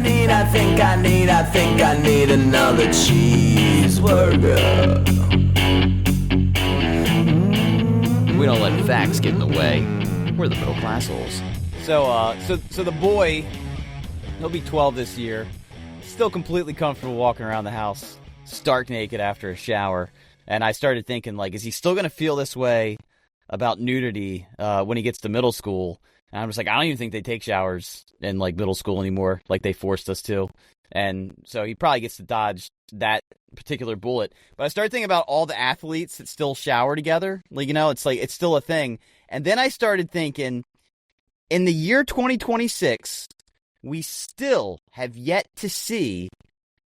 think I need another cheeseburger. We don't let facts get in the way. We're the middle class holes. So the boy, he'll be 12 this year. Still completely comfortable walking around the house, stark naked after a shower. And I started thinking, like, is he still going to feel this way about nudity when he gets to middle school? And I'm just like, I don't even think they take showers in, like, middle school anymore, like they forced us to. And so he probably gets to dodge that particular bullet. But I started thinking about all the athletes that still shower together. Like, you know, it's like, it's still a thing. And then I started thinking, in the year 2026, we still have yet to see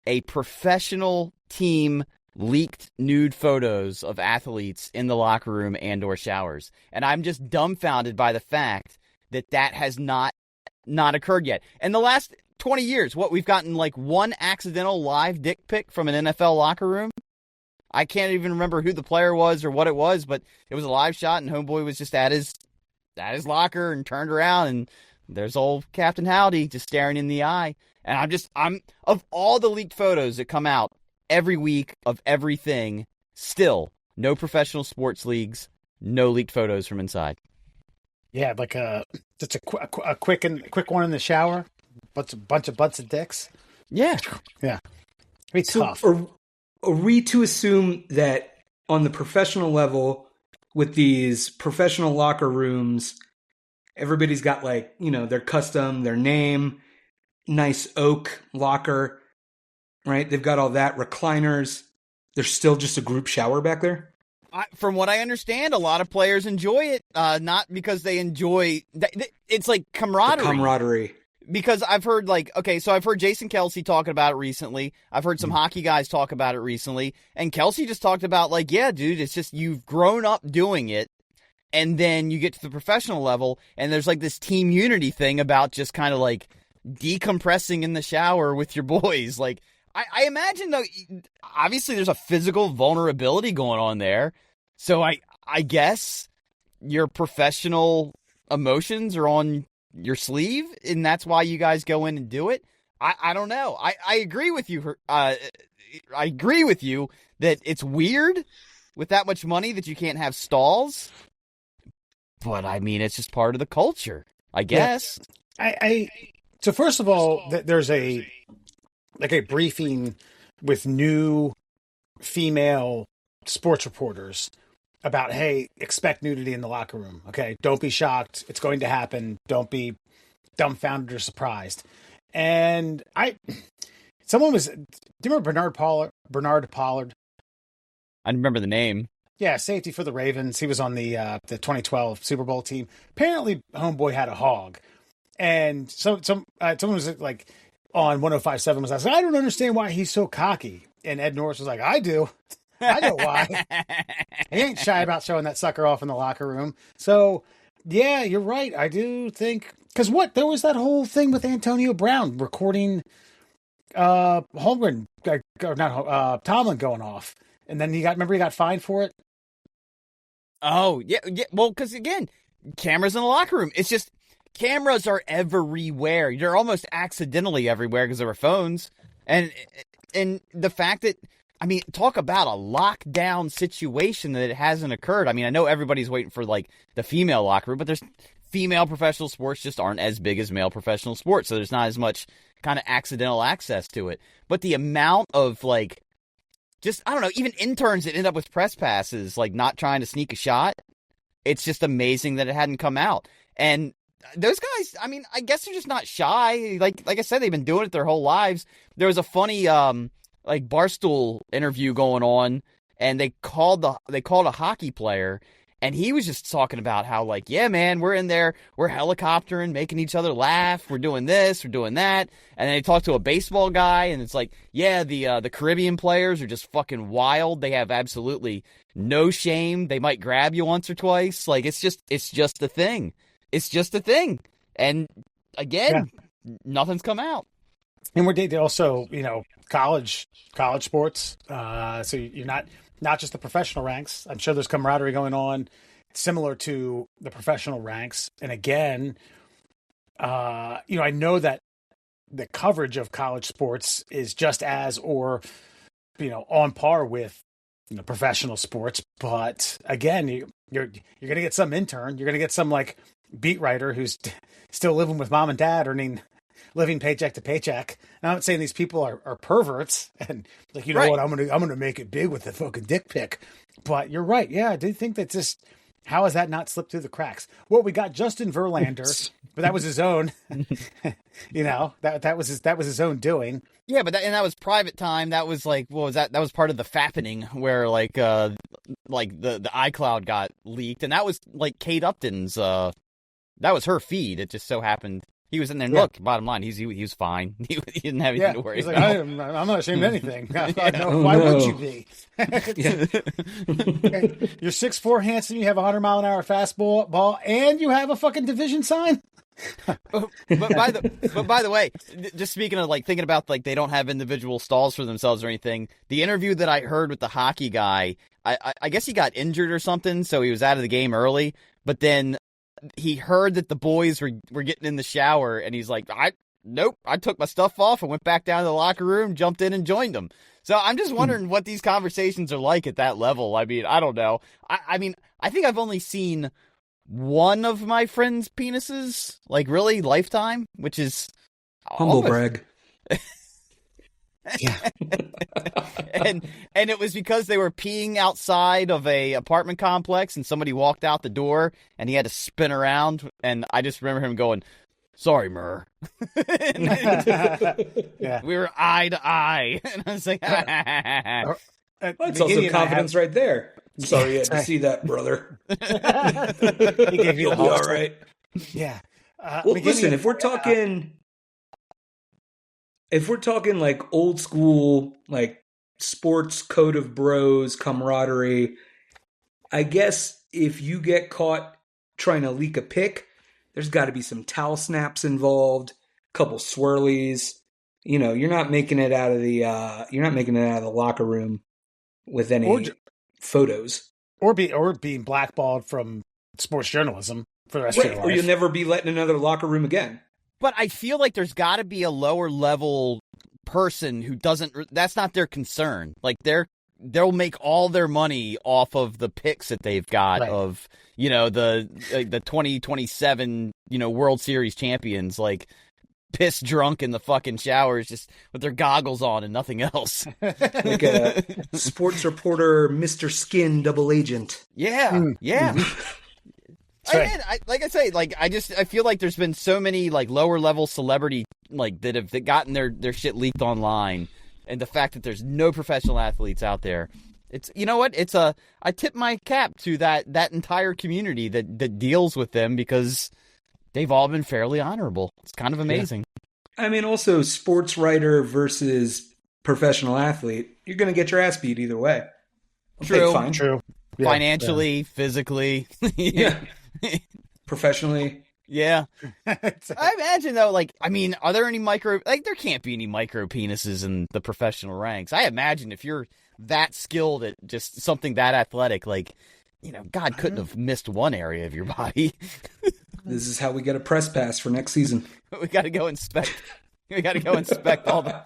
a professional team leaked nude photos of athletes in the locker room and or showers. And I'm just dumbfounded by the fact that that has not occurred yet. In the last 20 years, we've gotten like one accidental live dick pic from an NFL locker room. I can't even remember who the player was or what it was, but it was a live shot and homeboy was just at his locker and turned around and there's old Captain Howdy just staring in the eye. And I'm of all the leaked photos that come out every week of everything, still no professional sports leagues, no leaked photos from inside. Yeah, like just a quick one in the shower, bunch of butts and dicks. Yeah. It's tough. Are we to assume that on the professional level, with these professional locker rooms, everybody's got like, you know, their custom, their name, nice oak locker, right? They've got all that, recliners. There's still just a group shower back there? From what I understand, a lot of players enjoy it, not because they enjoy... It's like camaraderie. Camaraderie. Because I've heard, like, okay, so I've heard Jason Kelsey talking about it recently. I've heard some hockey guys talk about it recently. And Kelsey just talked about, like, yeah, dude, it's just you've grown up doing it. And then you get to the professional level, and there's, like, this team unity thing about just kind of, like, decompressing in the shower with your boys. Like, I imagine, though, obviously there's a physical vulnerability going on there. So I guess your professional emotions are on your sleeve, and that's why you guys go in and do it. I don't know. I agree with you. I agree with you that it's weird with that much money that you can't have stalls. But, I mean, it's just part of the culture, I guess. Yeah. So, first of all, there's a briefing with new female sports reporters about, hey, expect nudity in the locker room. Okay, don't be shocked. It's going to happen. Don't be dumbfounded or surprised. And someone was, do you remember Bernard Pollard? I remember the name. Yeah, safety for the Ravens. He was on the 2012 Super Bowl team. Apparently, homeboy had a hog. And someone was like on 105.7 was asking, I don't understand why he's so cocky. And Ed Norris was like, I do. I know why. He ain't shy about showing that sucker off in the locker room. So, yeah, you're right. I do think... Because there was that whole thing with Antonio Brown recording Tomlin going off. And then he got fined for it. Oh, yeah. Well, because, again, cameras in the locker room. It's just... Cameras are everywhere. They're almost accidentally everywhere because there are phones. And the fact that, I mean, talk about a lockdown situation that it hasn't occurred. I mean, I know everybody's waiting for, like, the female locker room, but there's female professional sports just aren't as big as male professional sports. So there's not as much kind of accidental access to it. But the amount of, like, just, I don't know, even interns that end up with press passes, like, not trying to sneak a shot, it's just amazing that it hadn't come out. And those guys, I mean, I guess they're just not shy. Like I said, they've been doing it their whole lives. There was a funny, like Barstool interview going on, and they called a hockey player, and he was just talking about how, like, yeah, man, we're in there, we're helicoptering, making each other laugh, we're doing this, we're doing that. And then they talked to a baseball guy, and it's like, yeah, the Caribbean players are just fucking wild. They have absolutely no shame. They might grab you once or twice. Like, it's just a thing. It's just a thing. And again, nothing's come out. And we're also, you know, college sports. So you're not just the professional ranks. I'm sure there's camaraderie going on similar to the professional ranks. And again, you know, I know that the coverage of college sports is just as, or, on par with, professional sports. But again, you're going to get some intern, you're going to get some like beat writer who's still living with mom and dad, living paycheck to paycheck. And I'm not saying these people are perverts and like, Right. what, I'm going to make it big with the fucking dick pic. But you're right. Yeah. I do think that just, how has that not slipped through the cracks? Well, we got Justin Verlander, but that was his own, that was his own doing. Yeah, but that was private time. That was like, what was that? That was part of the fappening where like the iCloud got leaked, and that was like Kate Upton's. That was her feed. It just so happened he was in there. And look, bottom line, he was fine. He didn't have anything to worry He's like, about. I'm not ashamed of anything. Why would you be? You're 6'4", handsome. You have a 100-mile-an-hour fastball, and you have a fucking division sign. But by the way, just speaking of like thinking about like they don't have individual stalls for themselves or anything. The interview that I heard with the hockey guy, I guess he got injured or something, so he was out of the game early. But then he heard that the boys were getting in the shower, and he's like, nope, I took my stuff off and went back down to the locker room, jumped in and joined them. So I'm just wondering what these conversations are like at that level. I mean, I don't know. I mean, I think I've only seen one of my friends' penises, like really lifetime, which is Humble brag. and it was because they were peeing outside of a apartment complex and somebody walked out the door and he had to spin around, and I just remember him going, "Sorry, Murr." Yeah. We were eye to eye, and I was like, That's also confidence right there. Sorry you had to see that, brother. He gave you You'll the be all right. Yeah. Well, listen, if we're talking like old school, like sports code of bros, camaraderie, I guess if you get caught trying to leak a pic, there's got to be some towel snaps involved, a couple swirlies. You're not making it out of the locker room with any photos, or being blackballed from sports journalism for the rest of your life. Or you'll never be let in another locker room again. But I feel like there's got to be a lower level person who doesn't. That's not their concern. Like they'll make all their money off of the picks that they've got of the 2027 World Series champions, like piss drunk in the fucking showers, just with their goggles on and nothing else. Like a sports reporter, Mr. Skin double agent. Yeah, yeah. Right. I feel like there's been so many like lower level celebrity like that have gotten their shit leaked online, and the fact that there's no professional athletes out there, it's I tip my cap to that entire community that deals with them, because they've all been fairly honorable. It's kind of amazing. Yeah. I mean, also sports writer versus professional athlete, you're going to get your ass beat either way. True. Fine. True. Yeah. Financially, physically. Yeah. Professionally. Yeah. I imagine though, like, I mean, are there any there can't be any micro penises in the professional ranks. I imagine if you're that skilled at just something that athletic, like, God couldn't have missed one area of your body. This is how we get a press pass for next season. We got to go inspect. All the.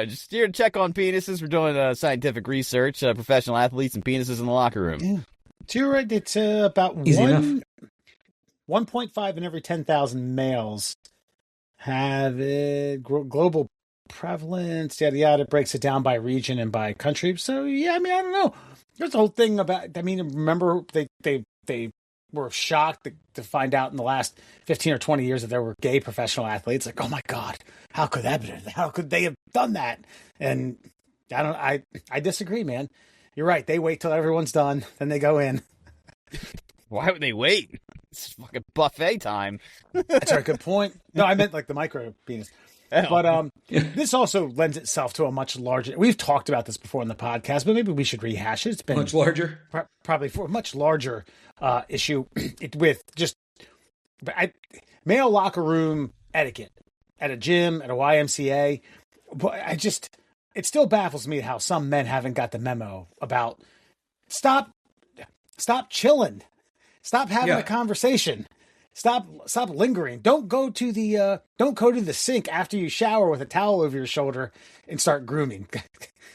Just here to check on penises. We're doing scientific research, professional athletes and penises in the locker room. Yeah. So you're right. It's about 1.5 in every 10,000 males have it. Global prevalence, yada yada. Breaks it down by region and by country. So yeah, I mean, I don't know. There's a whole thing about. I mean, remember they were shocked to find out in the last 15 or 20 years that there were gay professional athletes. Like, oh my God, how could that be? How could they have done that? And I disagree, man. You're right. They wait till everyone's done, then they go in. Why would they wait? It's fucking buffet time. That's a good point. No, I meant like the micro penis. But this also lends itself to a much larger. We've talked about this before in the podcast, but maybe we should rehash it. It's been much larger, probably for a much larger issue with just male locker room etiquette at a gym, at a YMCA. But it still baffles me how some men haven't got the memo about stop chilling, stop having a conversation. Stop lingering. Don't go to the sink after you shower with a towel over your shoulder and start grooming.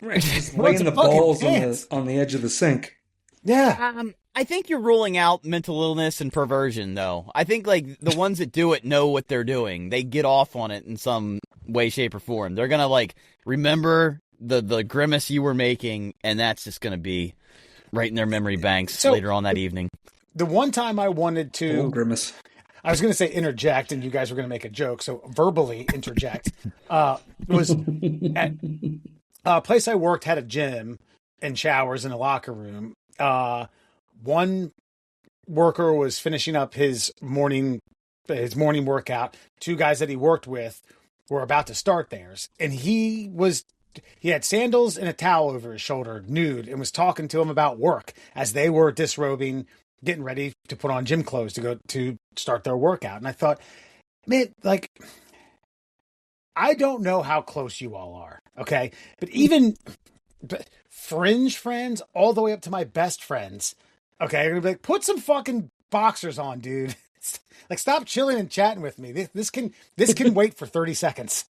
Right. Just What's laying a the fucking balls pants? on the edge of the sink. Yeah. I think you're ruling out mental illness and perversion, though. I think, like, the ones that do it know what they're doing. They get off on it in some way, shape, or form. They're gonna, like, remember the grimace you were making, and that's just gonna be right in their memory banks later on that evening. The one time I wanted to... Old grimace. I was going to say interject, and you guys were going to make a joke, so verbally interject. Was at a place I worked had a gym and showers in a locker room. One worker was finishing up his morning workout. Two guys that he worked with were about to start theirs, and he had sandals and a towel over his shoulder, nude, and was talking to him about work as they were disrobing, getting ready to put on gym clothes to go to start their workout. And I thought, man, like, I don't know how close you all are, okay? But even fringe friends, all the way up to my best friends, okay, are gonna be like, put some fucking boxers on, dude. Like, stop chilling and chatting with me. This can wait for 30 seconds.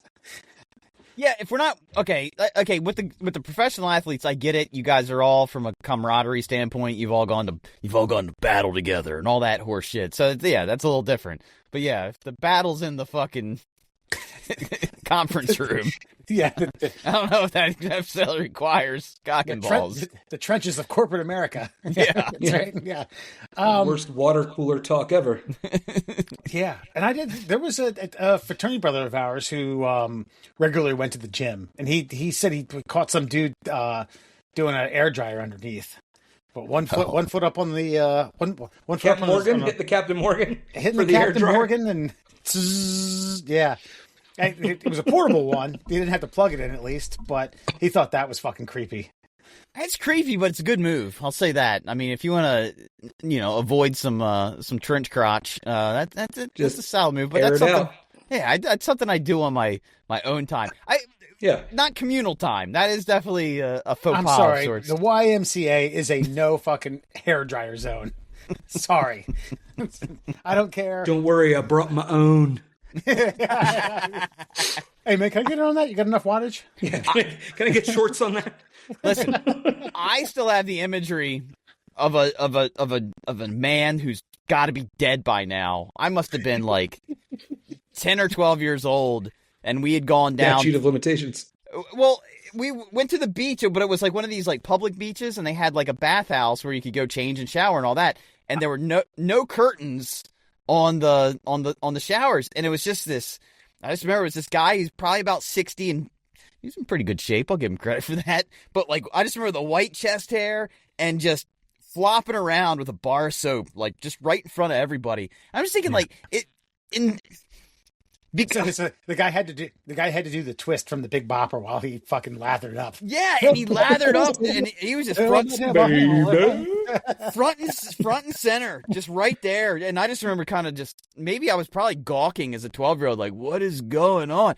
Yeah, if we're not okay with the professional athletes, I get it. You guys are all from a camaraderie standpoint. You've all gone to battle together and all that horse shit. So yeah, that's a little different. But yeah, if the battle's in the fucking conference room, yeah, I don't know if that necessarily requires cock and balls. The trenches of corporate America. Yeah, right. Yeah, Worst water cooler talk ever. Yeah, and there was a fraternity brother of ours who regularly went to the gym, and he said he caught some dude doing an air dryer underneath. But one foot up on the one foot Captain up Morgan on hit the Captain Morgan, hitting for the air Captain dryer. Morgan, and yeah. And it was a portable one. He didn't have to plug it in, at least, but he thought that was fucking creepy. It's creepy, but it's a good move. I'll say that. I mean, if you want to, avoid some trench crotch, that's a solid move. But that's something. Out. Yeah, that's something I do on my own time. Not communal time. That is definitely a faux I'm pas sorry. of sorts. The YMCA is a no fucking hairdryer zone. Sorry. I don't care. Don't worry, I brought my own. Hey man, can I get in on that? You got enough wattage? Yeah, can I get shorts on that? Listen, I still have the imagery of a man who's got to be dead by now. I must have been like 10 or 12 years old, and we had gone down. Statute of limitations. Well, we went to the beach, but it was like one of these like public beaches, and they had like a bathhouse where you could go change and shower and all that, and there were no curtains on the showers, and it was just this. I just remember it was this guy. He's probably about 60, and he's in pretty good shape. I'll give him credit for that. But like, I just remember the white chest hair and just flopping around with a bar of soap, like just right in front of everybody. I'm just thinking, like it in. Because so the guy had to do the twist from the Big Bopper while he fucking lathered up. Yeah, and he lathered up, and he was just front and center, just right there. And I just remember kind of just maybe I was probably gawking as a 12-year-old, like, what is going on?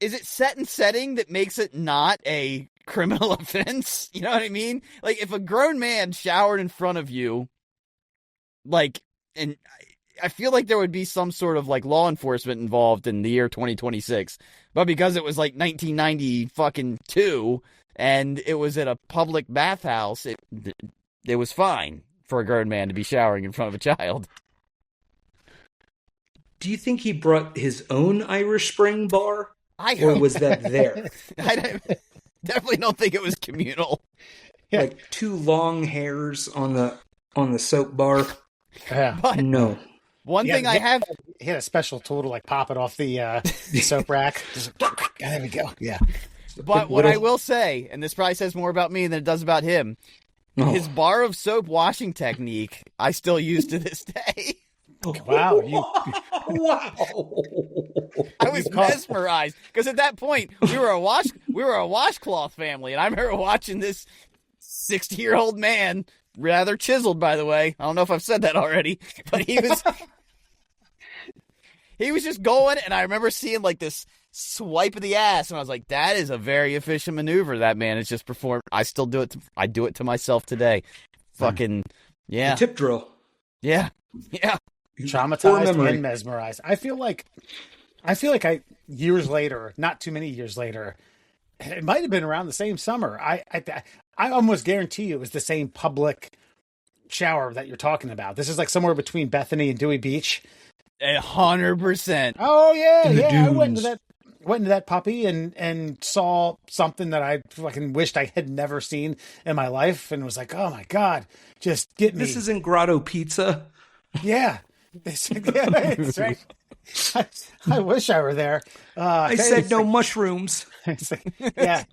Is it set and setting that makes it not a criminal offense? You know what I mean? Like, if a grown man showered in front of you, like, and I feel like there would be some sort of like law enforcement involved in the year 2026, but because it was like 1992 and it was at a public bathhouse, it was fine for a grown man to be showering in front of a child. Do you think he brought his own Irish Spring bar? Or was that there? I definitely don't think it was communal. Yeah. Like two long hairs on the soap bar? Yeah. But no. One thing I have... He had a special tool to like pop it off the soap rack. There we go. Yeah. But what I will say, and this probably says more about me than it does about him, his bar of soap washing technique I still use to this day. Wow. Wow. I was mesmerized because at that point we were a washcloth family, and I remember watching this 60-year-old man, rather chiseled, by the way. I don't know if I've said that already, but he was just going, and I remember seeing like this swipe of the ass, and I was like, that is a very efficient maneuver that man has just performed. I still do it. I do it to myself today. Fucking, yeah. The tip drill. Yeah. Yeah. traumatized and mesmerized. I feel like years later, not too many years later, it might have been around the same summer. I almost guarantee you it was the same public shower that you're talking about. This is like somewhere between Bethany and Dewey Beach. 100%. Oh yeah, In the yeah. I dunes. went into that puppy and saw something that I fucking wished I had never seen in my life, and was like, oh my god, just get me. This isn't Grotto Pizza. Yeah, that's right. I wish I were there. I said no mushrooms. Yeah.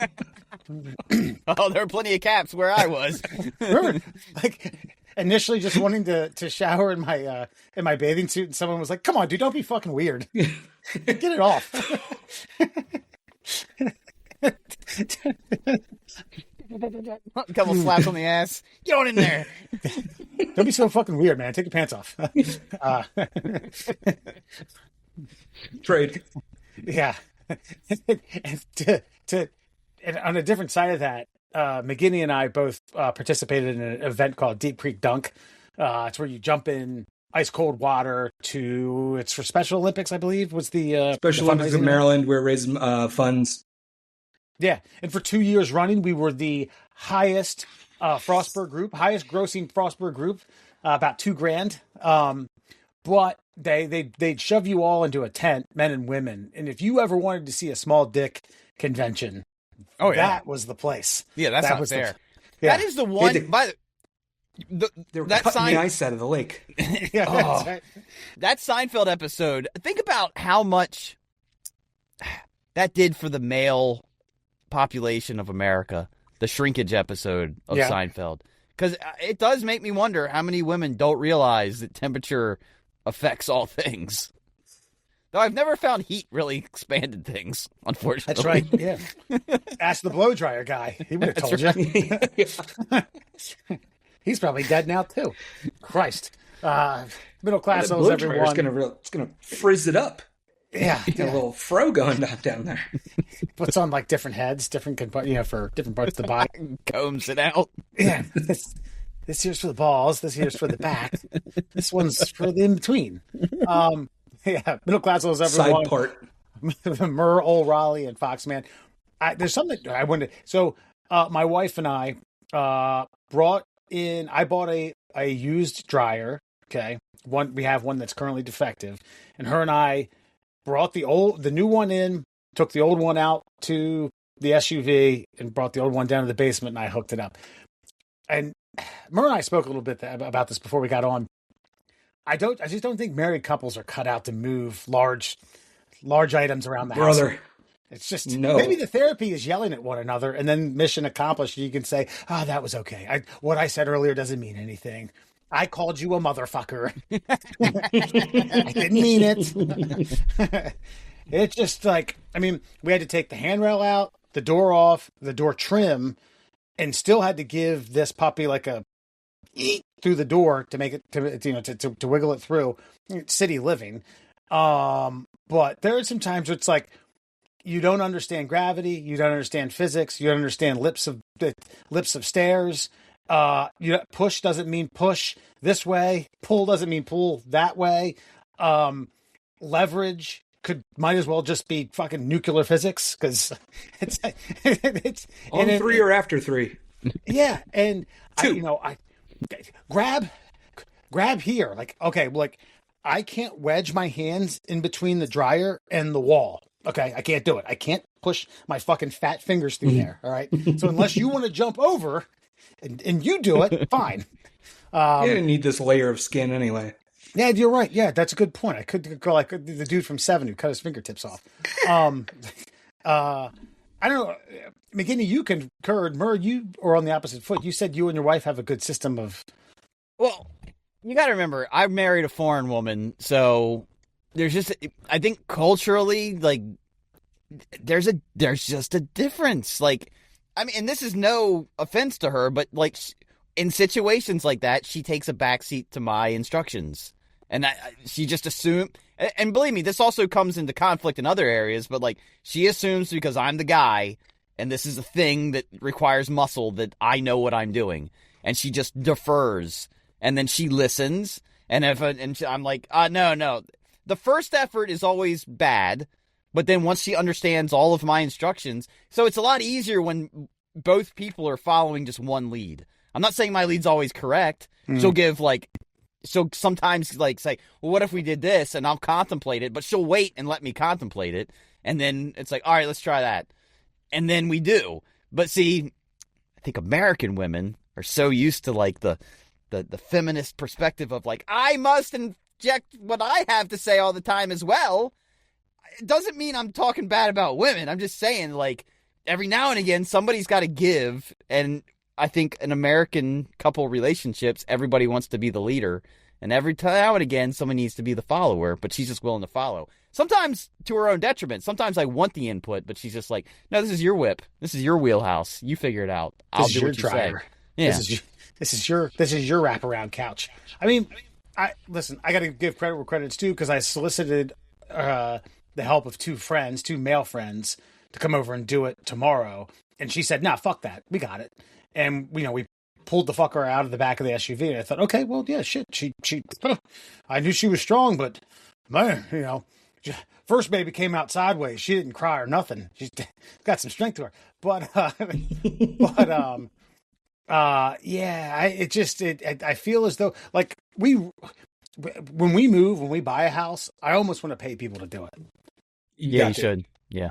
Oh, there were plenty of caps where I was. Remember, like initially just wanting to shower in my bathing suit, and someone was like, "Come on, dude, don't be fucking weird. Get it off." A couple slaps on the ass. Get on in there. Don't be so fucking weird, man. Take your pants off. Trade. Yeah. And on a different side of that, McGinney and I both participated in an event called Deep Creek Dunk. It's where you jump in ice cold water it's for Special Olympics, I believe, was the Special the Olympics of fundraising. Maryland, where raise funds. Yeah. And for 2 years running, we were the highest Frostburg group, highest grossing Frostburg group, about $2,000. But they'd shove you all into a tent, men and women. And if you ever wanted to see a small dick convention, that was the place. Yeah, that's That not was fair. Yeah. That is the one. They were that cutting sign, the ice out of the lake. Yeah, Oh. that's right. that Seinfeld episode. Think about how much that did for the male population of America. The shrinkage episode of Yeah. Seinfeld, because it does make me wonder how many women don't realize that temperature affects all things. Though I've never found heat really expanded things, unfortunately. That's right. Yeah. Ask the blow dryer guy. He would have told you. He's probably dead now too. Christ. Middle class The owes blow dryer everyone. it's gonna frizz it up. Yeah. Got a little fro going on down there. Puts on like different heads, different for different parts of the body. Combs it out. Yeah. This here's for the balls. This here's for the back. This one's for the in between. Yeah. Middle class owes everyone. Side part. Murr, Ole Rollie, and Foxman. There's something I wanted. So my wife and I brought in. I bought a used dryer. Okay, we have one that's currently defective, and her and I brought the new one in. Took the old one out to the SUV and brought the old one down to the basement, and I hooked it up. And Murr and I spoke a little bit about this before we got on. I just don't think married couples are cut out to move large items around the house. Brother. It's just No. maybe the therapy is yelling at one another, and then mission accomplished. You can say, "Oh, that was okay. What I said earlier doesn't mean anything. I called you a motherfucker. I didn't mean it." It's just like, I mean, we had to take the handrail out, the door off, the door trim, and still had to give this puppy like a through the door to make it to wiggle it through. City living. But there are some times where it's like you don't understand gravity, you don't understand physics, you don't understand lips of stairs. Push doesn't mean push this way, pull doesn't mean pull that way. Leverage might as well just be fucking nuclear physics, because it's On three or after three. Yeah, and Two. I grab here. Like, okay, like I can't wedge my hands in between the dryer and the wall. Okay, I can't do it. I can't push my fucking fat fingers through there. All right. So unless you want to jump over and you do it, fine. You didn't need this layer of skin anyway. Yeah, you're right. Yeah, that's a good point. I could go like the dude from Seven who cut his fingertips off. I don't know. McGinney, you concurred. Murr, you are on the opposite foot. You said you and your wife have a good system of. Well, you got to remember, I married a foreign woman, so there's just, I think culturally, like, there's just a difference. Like, I mean, and this is no offense to her, but like, in situations like that, she takes a backseat to my instructions, and she just assumed. And believe me, this also comes into conflict in other areas, but like, she assumes because I'm the guy and this is a thing that requires muscle that I know what I'm doing, and she just defers, and then she listens, And I'm like, no. The first effort is always bad, but then once she understands all of my instructions, so it's a lot easier when both people are following just one lead. I'm not saying my lead's always correct. She'll sometimes like say, well, what if we did this? And I'll contemplate it, but she'll wait and let me contemplate it. And then it's like, all right, let's try that. And then we do. But see, I think American women are so used to like the feminist perspective of like, I must inject what I have to say all the time as well. It doesn't mean I'm talking bad about women. I'm just saying, like, every now and again, somebody's got to give. And I think in American couple relationships, everybody wants to be the leader. And every now and again, someone needs to be the follower, but she's just willing to follow. Sometimes to her own detriment. Sometimes I want the input, but she's just like, no, this is your whip. This is your wheelhouse. You figure it out. I'll do what you say. Yeah. This is your wraparound couch. I mean, I got to give credit where credit's due, because I solicited the help of two male friends, to come over and do it tomorrow. And she said, nah, fuck that. We got it. And, we pulled the fucker out of the back of the SUV. And I thought, okay, well, yeah, shit. She I knew she was strong, but, man, first baby came out sideways. She didn't cry or nothing. She's got some strength to her. But, I feel as though, like, when we buy a house, I almost want to pay people to do it. Yeah, you should. Yeah.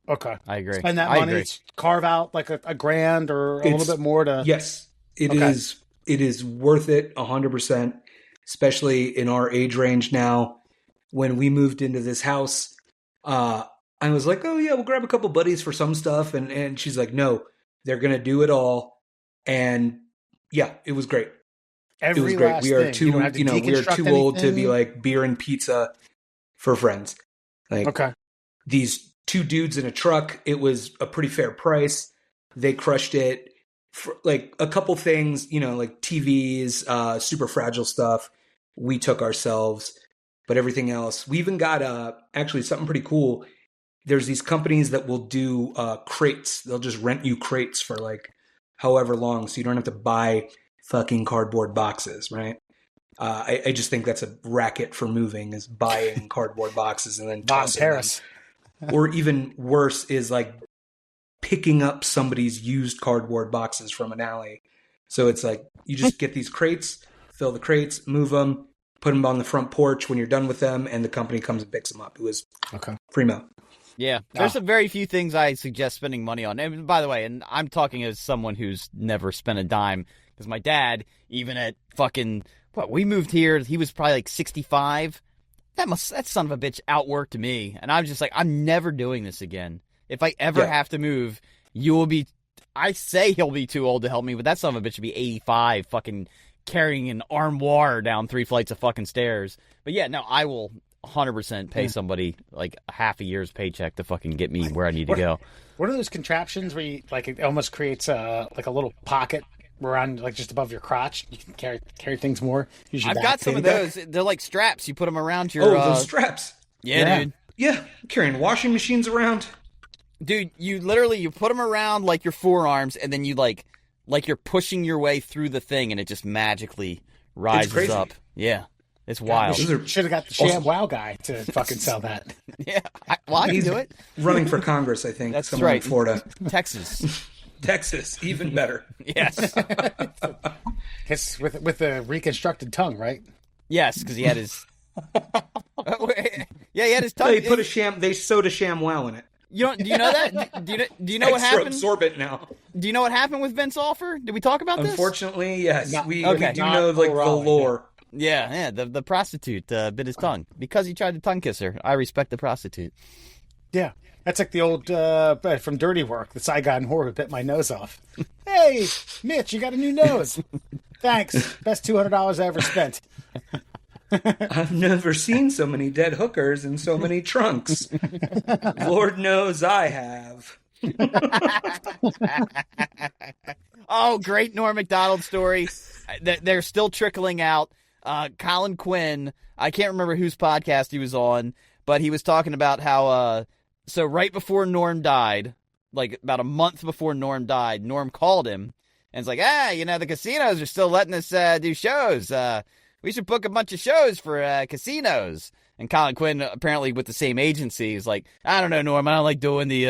Okay. I agree. Spend that money, carve out like a grand or a little bit more to. Yes, it is. It is worth it 100%, especially in our age range now. When we moved into this house, I was like, oh yeah, we'll grab a couple buddies for some stuff. And she's like, no, they're going to do it all. And yeah, it was great. It was great. We are too, we are too old to be like beer and pizza for friends. Like, okay. These two dudes in a truck, it was a pretty fair price. They crushed it. For, like, a couple things, like TVs, super fragile stuff, we took ourselves. But everything else, we even got actually something pretty cool. There's these companies that will do crates. They'll just rent you crates for like however long, so you don't have to buy fucking cardboard boxes, right? I just think that's a racket for moving, is buying cardboard boxes and then tossing Paris. them. Or even worse is like picking up somebody's used cardboard boxes from an alley. So it's like you just get these crates, fill the crates, move them, put them on the front porch when you're done with them, and the company comes and picks them up. It was primo. Yeah, there's a very few things I suggest spending money on. And by the way, and I'm talking as someone who's never spent a dime, because my dad, even at fucking, we moved here, he was probably like 65. That son of a bitch outworked me. And I was just like, I'm never doing this again. If I ever have to move, I say he'll be too old to help me, but that son of a bitch should be 85, fucking carrying an armoire down 3 flights of fucking stairs. But yeah, no, I will 100% pay somebody like half a year's paycheck to fucking get me where I need to go. What are those contraptions where you, like, it almost creates like a little pocket around, like, just above your crotch? You can carry things more. I've got some of those. They're like straps. You put them around your. Oh, those straps. Yeah, dude. Yeah, carrying washing machines around. Dude, you put them around like your forearms, and then you like you're pushing your way through the thing, and it just magically rises up. Yeah. It's wild. Should have got the ShamWow guy to fucking sell that. Yeah, I can do it. Running for Congress, I think. That's right. In Florida. Texas, even better. Yes. with the reconstructed tongue, right? Yes, because he had his. Yeah, he had his tongue. They sewed a ShamWow in it. Do you know that? Do you know what happened? Absorbent now. Do you know what happened with Vince Offer? Did we talk about this? Unfortunately, yes. We do know like the lore. Yeah. The prostitute bit his tongue because he tried to tongue kiss her. I respect the prostitute. Yeah, that's like the old from Dirty Work, the Saigon whore who bit my nose off. Hey, Mitch, you got a new nose. Thanks. Best $200 I ever spent. I've never seen so many dead hookers in so many trunks. Lord knows I have. Oh, great Norm Macdonald story. They're still trickling out. Colin Quinn, I can't remember whose podcast he was on, but he was talking about how, so right before Norm died, like about a month before Norm died, Norm called him and it's like, the casinos are still letting us do shows. we should book a bunch of shows for casinos. And Colin Quinn, apparently with the same agency, is like, I don't know, Norm, I don't like doing the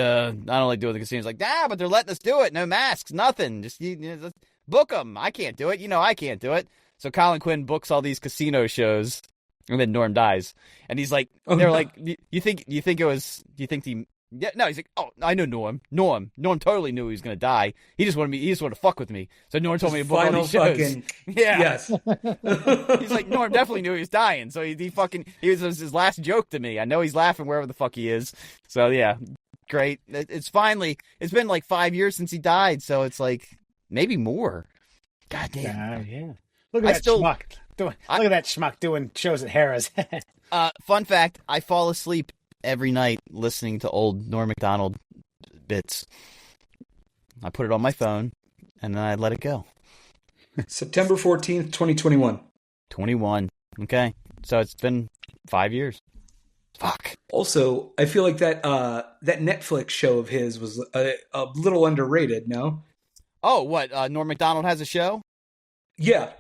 casinos. Like, but they're letting us do it. No masks, nothing. Just let's book them. I can't do it. I can't do it. So Colin Quinn books all these casino shows, and then Norm dies. And he's like, like, you think he. Yeah, no, he's like, oh, I know Norm. Norm totally knew he was gonna die. He just wanted to fuck with me. So Norm told me to book all these shows. Yeah. Yes. He's like, Norm definitely knew he was dying. So he was his last joke to me. I know he's laughing wherever the fuck he is. So yeah, great. It's been like 5 years since he died. So it's like maybe more. God damn. Yeah. Look at schmuck doing shows at Harrah's. Fun fact: I fall asleep every night listening to old Norm Macdonald bits. I put it on my phone, and then I let it go. September 14th, 2021. 21. Okay. So it's been 5 years. Fuck. Also, I feel like that Netflix show of his was a little underrated, no? Oh, what? Norm Macdonald has a show? Yeah.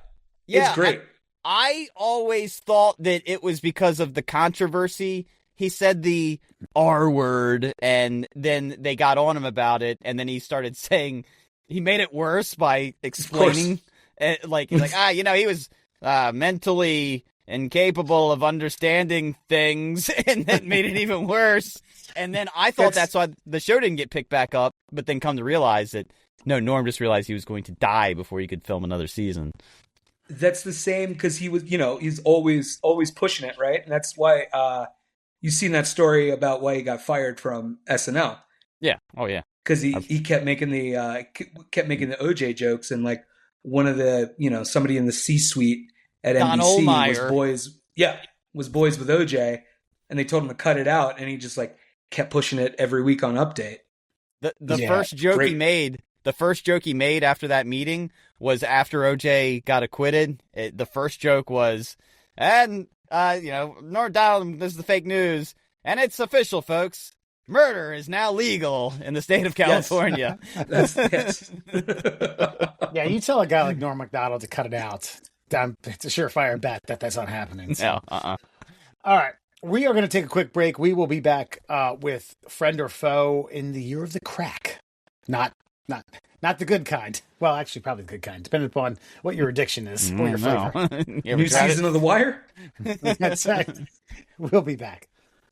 It's great. I always thought that it was because of the controversy. He said the R word, and then they got on him about it, and then he started saying he made it worse by explaining, he was mentally incapable of understanding things, and that made it even worse. And then I thought that's why the show didn't get picked back up, but then come to realize that no, Norm just realized he was going to die before he could film another season. That's the same because he was, he's always pushing it, right? And that's why. You've seen that story about why he got fired from SNL. Yeah. Oh, yeah. Because he kept making the OJ jokes, and like one of the somebody in the C-suite at Don NBC Ohlmeyer. was boys with OJ, and they told him to cut it out, and he just like kept pushing it every week on Update. The first joke he made after that meeting was after OJ got acquitted. The first joke was, and. Norm Macdonald, this is the fake news, and it's official, folks. Murder is now legal in the state of California. Yes. Yeah, you tell a guy like Norm Macdonald to cut it out. It's a surefire bet that that's not happening. So. No, All right. We are going to take a quick break. We will be back with Friend or Foe in the year of the crack. Not the good kind. Well, actually, probably the good kind, depending upon what your addiction is or your flavor. New season of The Wire? That's right. We'll be back.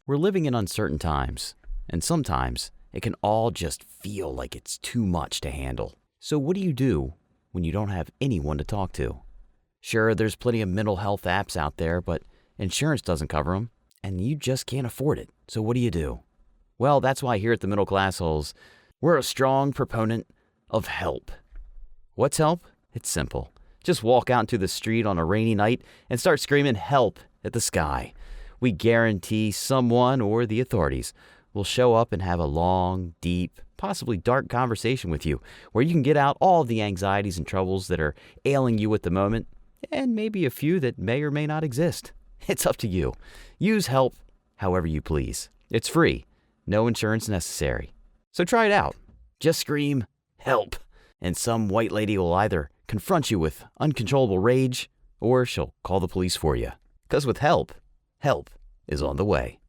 We're living in uncertain times, and sometimes it can all just feel like it's too much to handle. So what do you do when you don't have anyone to talk to? Sure, there's plenty of mental health apps out there, but insurance doesn't cover them, and you just can't afford it. So what do? Well, that's why here at the Middle Class Holes, we're a strong proponent of help. What's help? It's simple. Just walk out into the street on a rainy night and start screaming help at the sky. We guarantee someone or the authorities will show up and have a long, deep, possibly dark conversation with you where you can get out all of the anxieties and troubles that are ailing you at the moment, and maybe a few that may or may not exist. It's up to you. Use help however you please. It's free. No insurance necessary. So try it out. Just scream help, and some white lady will either confront you with uncontrollable rage, or she'll call the police for you. Because with help is on the way.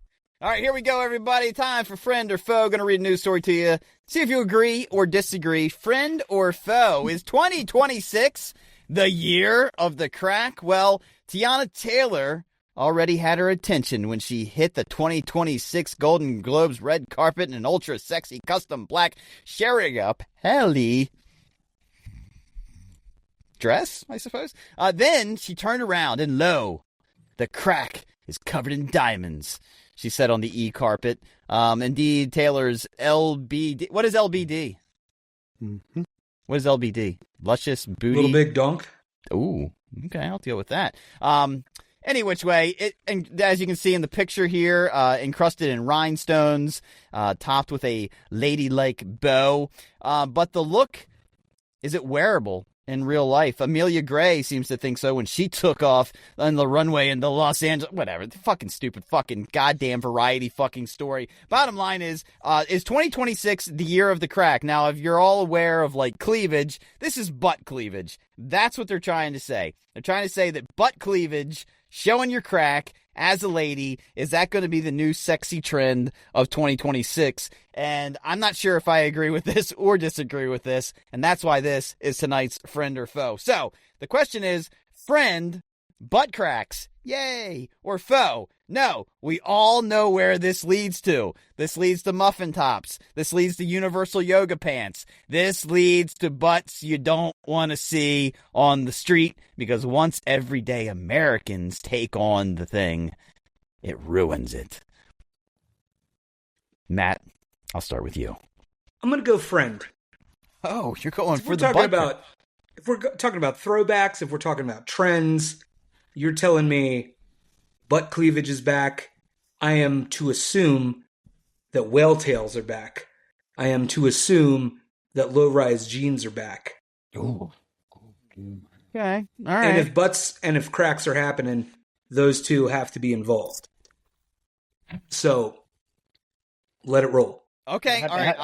All right, here we go, everybody. Time for Friend or Foe. Going to read a news story to you. See if you agree or disagree. Friend or Foe, is 2026 the year of the crack? Well, Tiana Taylor already had her attention when she hit the 2026 Golden Globes red carpet in an ultra-sexy custom black Sharia Pelly dress, I suppose. Then she turned around and lo, the crack is covered in diamonds, she said on the e-carpet. Indeed, Taylor's LBD. What is LBD? Mm-hmm. What is LBD? Luscious booty. Little big donk. Ooh, okay, I'll deal with that. Any which way, and as you can see in the picture here, encrusted in rhinestones, topped with a ladylike bow. But the look, is it wearable? in real life. Amelia Gray seems to think so when she took off on the runway in the Los Angeles, whatever, the fucking stupid fucking goddamn Variety fucking story. Bottom line is 2026 the year of the crack? Now, if you're all aware of like cleavage, this is butt cleavage. That's what they're trying to say. They're trying to say that butt cleavage, showing your crack as a lady, is that going to be the new sexy trend of 2026? And I'm not sure if I agree with this or disagree with this, and that's why this is tonight's Friend or Foe. So, the question is, friend, butt cracks, yay, or foe? No, we all know where this leads to. This leads to muffin tops. This leads to universal yoga pants. This leads to butts you don't want to see on the street, because once everyday Americans take on the thing, it ruins it. Matt, I'll start with you. I'm going to go friend. Oh, you're going If for we're the talking butt about, if we're talking about throwbacks, if we're talking about trends, you're telling me butt cleavage is back. I am to assume that whale tails are back. I am to assume that low-rise jeans are back. Ooh. Okay, all right. And if butts and if cracks are happening, those two have to be involved. So, let it roll. Okay, all right.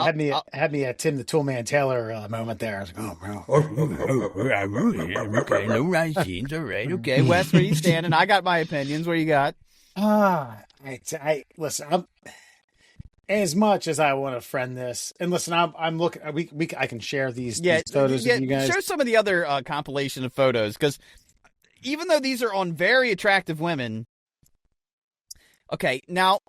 Had me at Tim the Toolman Taylor moment there. I was like, Okay, no rise jeans, all right. Okay, Wes, where you standing? I got my opinions. What do you got? I listen. I'm as much as I want to friend this, and listen, I'm looking. I can share these photos with you guys. Show some of the other compilation of photos, because even though these are on very attractive women, okay, now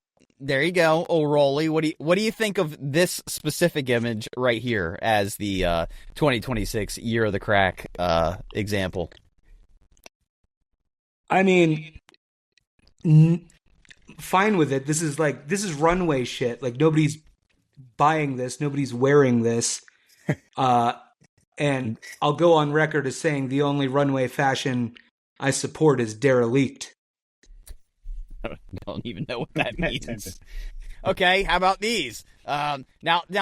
there you go, Ole Rollie. What do you think of this specific image right here as the 2026 year of the crack example? I mean, fine with it. This is runway shit. Like, nobody's buying this. Nobody's wearing this. And I'll go on record as saying the only runway fashion I support is derelict. I don't even know what that means. Okay, how about these? Now,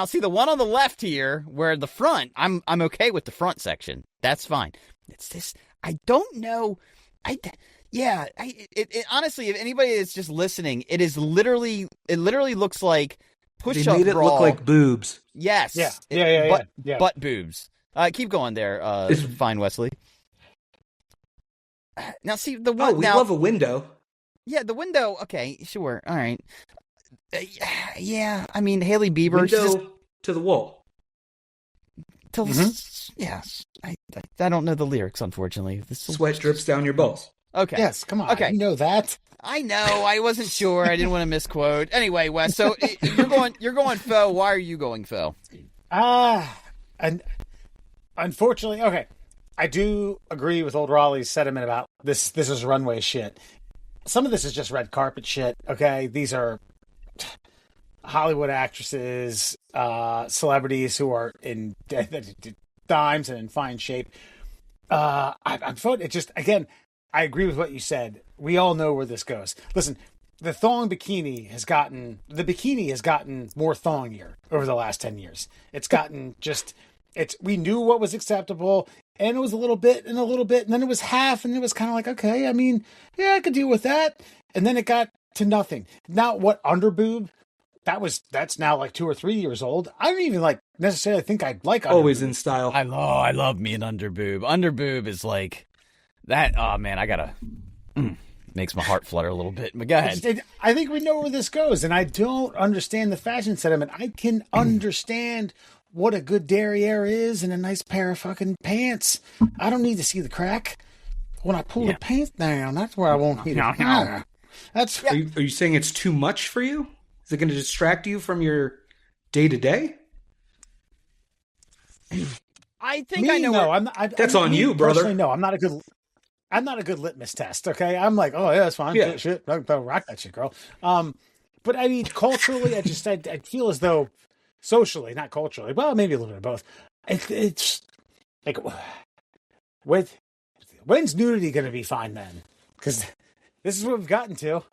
see the one on the left here, where the front, I'm okay with the front section. That's fine. It's this. I don't know. Honestly, if anybody is just listening, it literally looks like push-up bra. They made it look like boobs. Yes. Yeah. Butt boobs. Keep going there, fine Wesley. Now, see the one. We love a window. Yeah, the window. Okay, sure. All right. Yeah, I mean, Haley Bieber. Window to the wall. Yes. I don't know the lyrics, unfortunately. Sweat drips down your balls. Okay. Yes, come on. Okay. You know that. I know. I wasn't sure. I didn't want to misquote. Anyway, Wes, so you're going faux. Why are you going faux? And unfortunately, okay, I do agree with Ole Rollie's sentiment about this. This is runway shit. Some of this is just red carpet shit. Okay, these are Hollywood actresses, celebrities who are in dimes and in fine shape. It just, again, I agree with what you said. We all know where this goes. Listen, the bikini has gotten more thongier over the last 10 years. It's gotten we knew what was acceptable, and it was a little bit, and then it was half, and it was kind of like, okay, I mean, yeah, I could deal with that. And then it got to nothing. Now, what underboob? That's now like 2 or 3 years old. I don't even necessarily think I'd like underboob. Always in style. I love me an underboob. Underboob is like that. Oh man, I gotta makes my heart flutter a little bit. But go ahead. I think we know where this goes, and I don't understand the fashion sentiment. I can understand what a good derriere is and a nice pair of fucking pants. I don't need to see the crack. When I pull the pants down, that's where I won't need it. That's. Are you saying it's too much for you? Is it going to distract you from your day-to-day? I think I know. No, that's on you, brother. No, I'm not a good litmus test. Okay, I'm like, oh yeah, that's fine. Yeah. Shit, rock that shit, girl. But I mean, culturally, I feel as though socially, not culturally, well, maybe a little bit of both. It's like, when's nudity going to be fine then? Because this is what we've gotten to.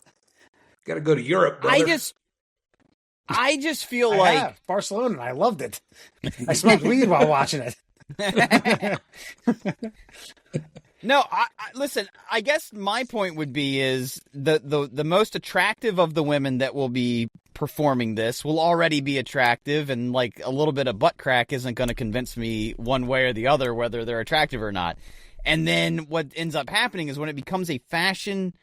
Got to go to Europe, brother. I just feel like Barcelona. I loved it. I smoked weed while watching it. No, listen, I guess my point would be is the most attractive of the women that will be performing this will already be attractive, and like a little bit of butt crack isn't going to convince me one way or the other whether they're attractive or not. And then what ends up happening is when it becomes a fashion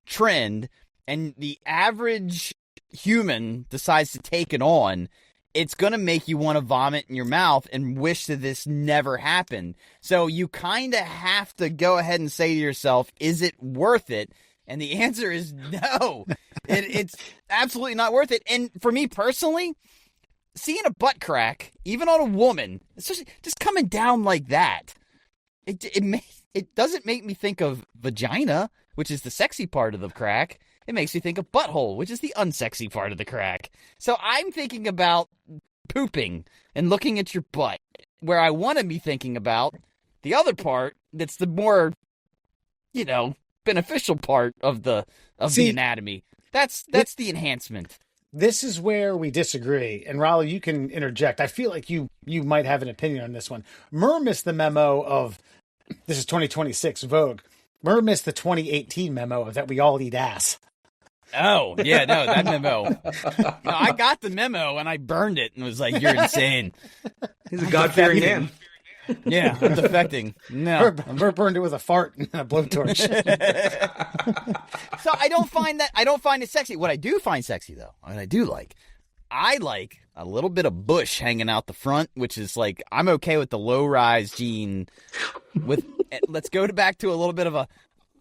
trend and the average human decides to take it on, it's going to make you want to vomit in your mouth and wish that this never happened. So you kind of have to go ahead and say to yourself, is it worth it? And the answer is no. It's absolutely not worth it. And for me personally, seeing a butt crack, even on a woman, especially just coming down like that, it doesn't make me think of vagina, which is the sexy part of the crack. It makes me think of butthole, which is the unsexy part of the crack. So I'm thinking about pooping and looking at your butt, where I want to be thinking about the other part that's the more, beneficial part of the anatomy. That's the enhancement. This is where we disagree. And Rollie, you can interject. I feel like you might have an opinion on this one. Murr missed the memo of, this is 2026 Vogue. Murr missed the 2018 memo of that we all eat ass. Oh, yeah, no, that memo. No, I got the memo and I burned it and was like, you're insane. He's a God-fearing man. Yeah, I'm defecting. No. Murr burned it with a fart and a blowtorch. So I don't find it sexy. What I do find sexy, though, what I do like, I like a little bit of bush hanging out the front, which is like, I'm okay with the low-rise jean with, let's go back to a little bit of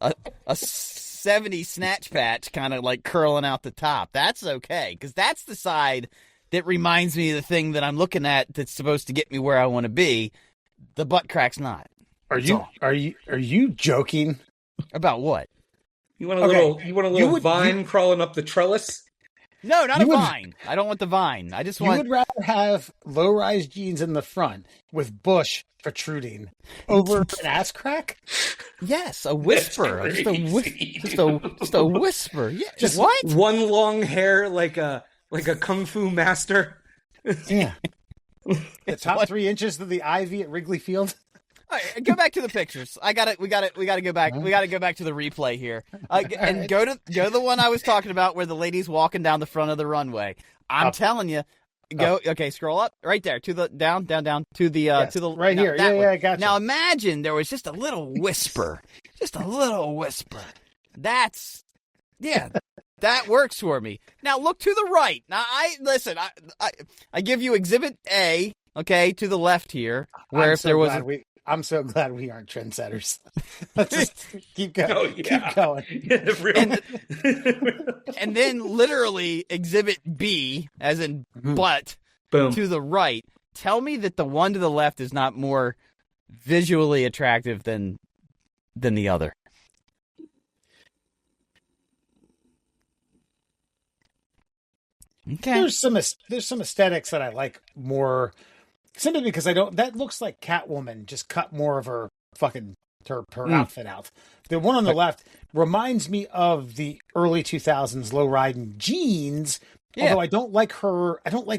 a 70s snatch patch kind of like curling out the top. That's okay, because that's the side that reminds me of the thing that I'm looking at that's supposed to get me where I want to be. The butt crack's not. Are you joking? About what? You want a little vine crawling up the trellis? No, not a vine. I don't want the vine. I just want. You would rather have low-rise jeans in the front with bush protruding over an ass crack? Yes, a whisper. Just a whisper. Yeah. Just what? One long hair like a kung fu master. Yeah. The top 3 inches of the ivy at Wrigley Field. All right, go back to the pictures. We got to go back. We got to go back to the replay here, and go to the one I was talking about where the lady's walking down the front of the runway. I'm telling you, go. Okay, scroll up right there to the down to the right here. Yeah, I got you. Now imagine there was just a little whisper, that works for me. Now look to the right. Now I give you Exhibit A. Okay, to the left here, where I'm so glad we aren't trendsetters. Let's just keep going. Oh, yeah. Keep going. And then literally Exhibit B, as in butt, Boom. to the right. Tell me that the one to the left is not more visually attractive than the other. Okay. There's some aesthetics that I like more. Simply because that looks like Catwoman just cut more of her fucking her outfit out. The one on the left reminds me of the early 2000s low riding jeans. Yeah. Although I don't like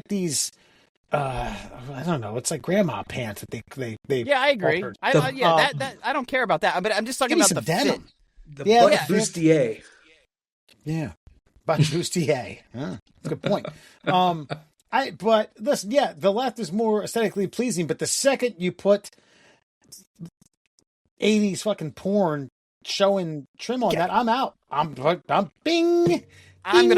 these. I don't know. It's like grandma pants that they. Yeah, I agree. I don't care about that. But I'm just talking about the denim. fit. The butt bustier. Yeah, butt bustier. That's a good point. But listen, yeah, the left is more aesthetically pleasing, but the second you put 80s fucking porn showing trim on that, I'm out. I'm bing. I'm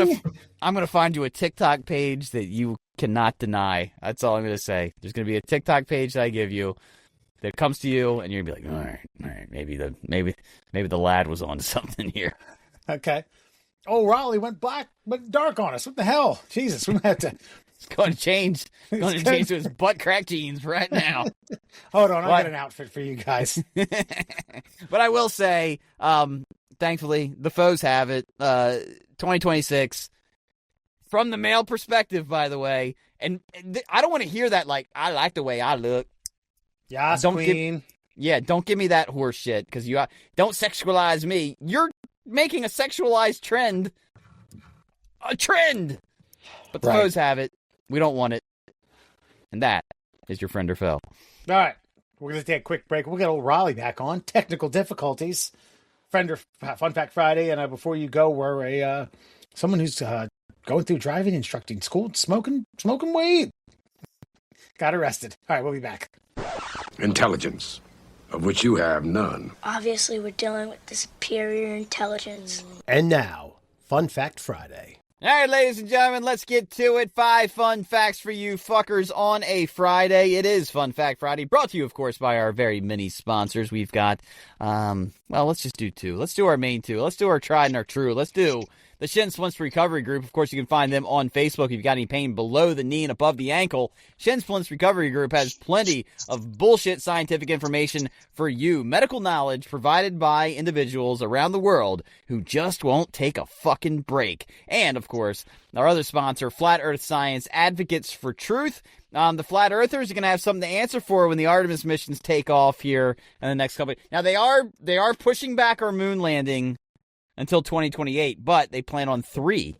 gonna find you a TikTok page that you cannot deny. That's all I'm gonna say. There's gonna be a TikTok page that I give you that comes to you, and you're gonna be like, all right, maybe the lad was on something here. Okay. Oh, Rollie went dark on us. What the hell? Jesus, we might have to. Going to change to his butt crack jeans right now. Hold on, I got an outfit for you guys. But I will say, thankfully, the foes have it. 2026, from the male perspective, by the way. And I don't want to hear that like, I like the way I look. Yes, queen. Don't give me that horse shit, because you don't sexualize me. You're making a sexualized trend a trend. But the foes have it. We don't want it. And that is your friend or foe. All right. We're going to take a quick break. We'll get Ole Rollie back on. Technical difficulties. Fun Fact Friday. And before you go, we're someone who's going through driving, instructing school, smoking weed. Got arrested. All right, we'll be back. Intelligence, of which you have none. Obviously, we're dealing with the superior intelligence. And now, Fun Fact Friday. All right, ladies and gentlemen, let's get to it. 5 fun facts for you fuckers on a Friday. It is Fun Fact Friday, brought to you, of course, by our very many sponsors. We've got, let's just do 2. Let's do our main 2. Let's do our tried and our true. Let's do the Shin Splints Recovery Group. Of course, you can find them on Facebook if you've got any pain below the knee and above the ankle. Shin Splints Recovery Group has plenty of bullshit scientific information for you. Medical knowledge provided by individuals around the world who just won't take a fucking break. And, of course, our other sponsor, Flat Earth Science, Advocates for Truth. The Flat Earthers are going to have something to answer for when the Artemis missions take off here in the next couple. Now, they are pushing back our moon landing until 2028, but they plan on three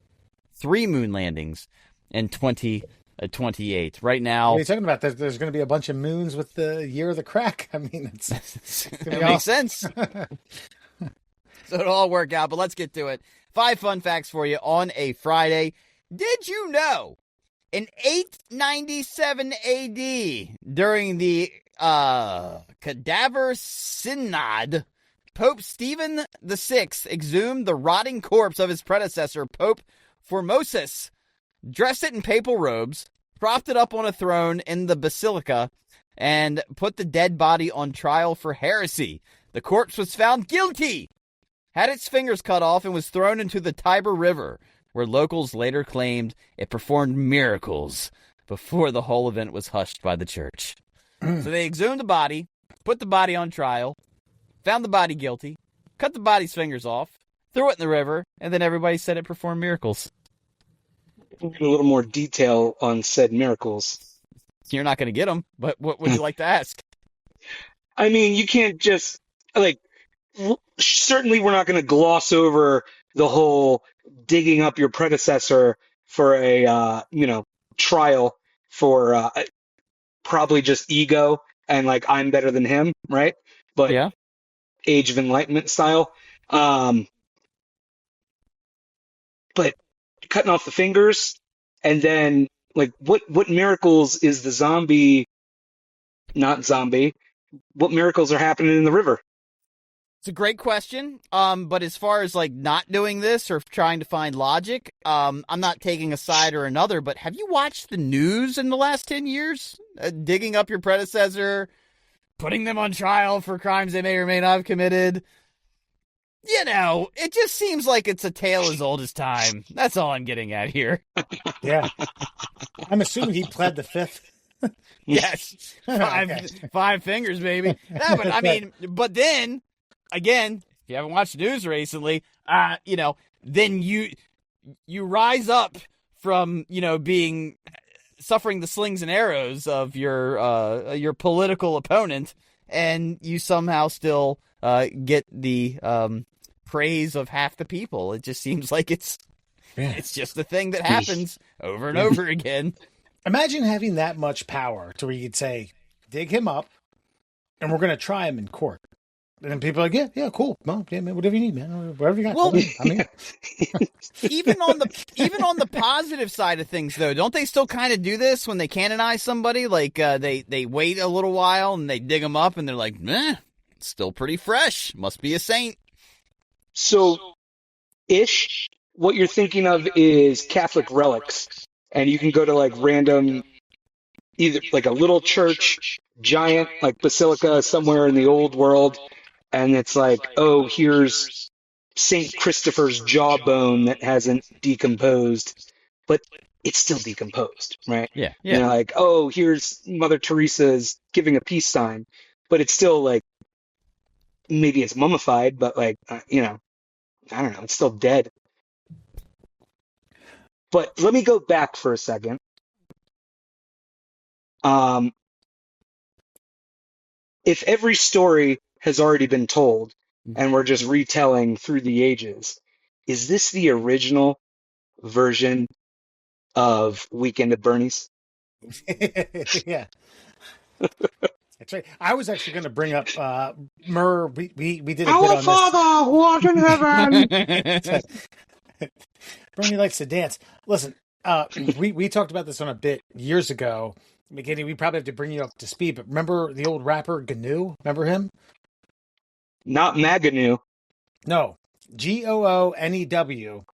moon landings in 2028. Right now, What are you talking about? There's going to be a bunch of moons with the year of the crack. I mean, it's it makes sense. So it'll all work out, but let's get to it. 5 fun facts for you on a Friday. Did you know in 897 AD, during the Cadaver Synod, Pope Stephen VI exhumed the rotting corpse of his predecessor, Pope Formosus, dressed it in papal robes, propped it up on a throne in the basilica, and put the dead body on trial for heresy. The corpse was found guilty, had its fingers cut off, and was thrown into the Tiber River, where locals later claimed it performed miracles before the whole event was hushed by the church. So they exhumed the body, put the body on trial, found the body guilty, cut the body's fingers off, threw it in the river, and then everybody said it performed miracles. A little more detail on said miracles. You're not going to get them, but what would you like to ask? I mean, you can't just, certainly we're not going to gloss over the whole digging up your predecessor for a, trial for probably just ego and I'm better than him, right? But Yeah. Age of Enlightenment style. But cutting off the fingers and then what miracles is the zombie, not zombie, what miracles are happening in the river? It's a great question. But as far as not doing this or trying to find logic, I'm not taking a side or another, but have you watched the news in the last 10 years? Digging up your predecessor, putting them on trial for crimes they may or may not have committed. It just seems like it's a tale as old as time. That's all I'm getting at here. yeah. I'm assuming he pled the fifth. Yes. Five fingers, baby. No, but I mean, but then, again, if you haven't watched the news recently, then you rise up from, suffering the slings and arrows of your political opponent, and you somehow still get the praise of half the people. It just seems like it's just a thing that happens over and over again. Imagine having that much power to where you could say, dig him up, and we're going to try him in court. And then people are like, yeah, cool. Well, yeah, man, whatever you need, man. Whatever you got. Well, I'm here. even on the positive side of things, though, don't they still kind of do this when they canonize somebody? They wait a little while and they dig them up and they're like, meh, still pretty fresh. Must be a saint. So, what you're thinking of is Catholic relics. And you can go to random, either a little church, giant basilica somewhere in the old world. And it's here's St. Christopher's jawbone that hasn't decomposed, but it's still decomposed, right? Yeah. Here's Mother Teresa's giving a peace sign, but it's still maybe it's mummified, but I don't know, it's still dead. But let me go back for a second. If every story has already been told and we're just retelling through the ages, is this the original version of Weekend at Bernie's? Yeah. That's right. I was actually going to bring up Murr. We did a bit Our on Father who art in heaven. this. Bernie likes to dance. Listen, we talked about this on a bit years ago. McKinney, we probably have to bring you up to speed, but remember the old rapper Gnu? Remember him? Not Maganu. No, Goonew.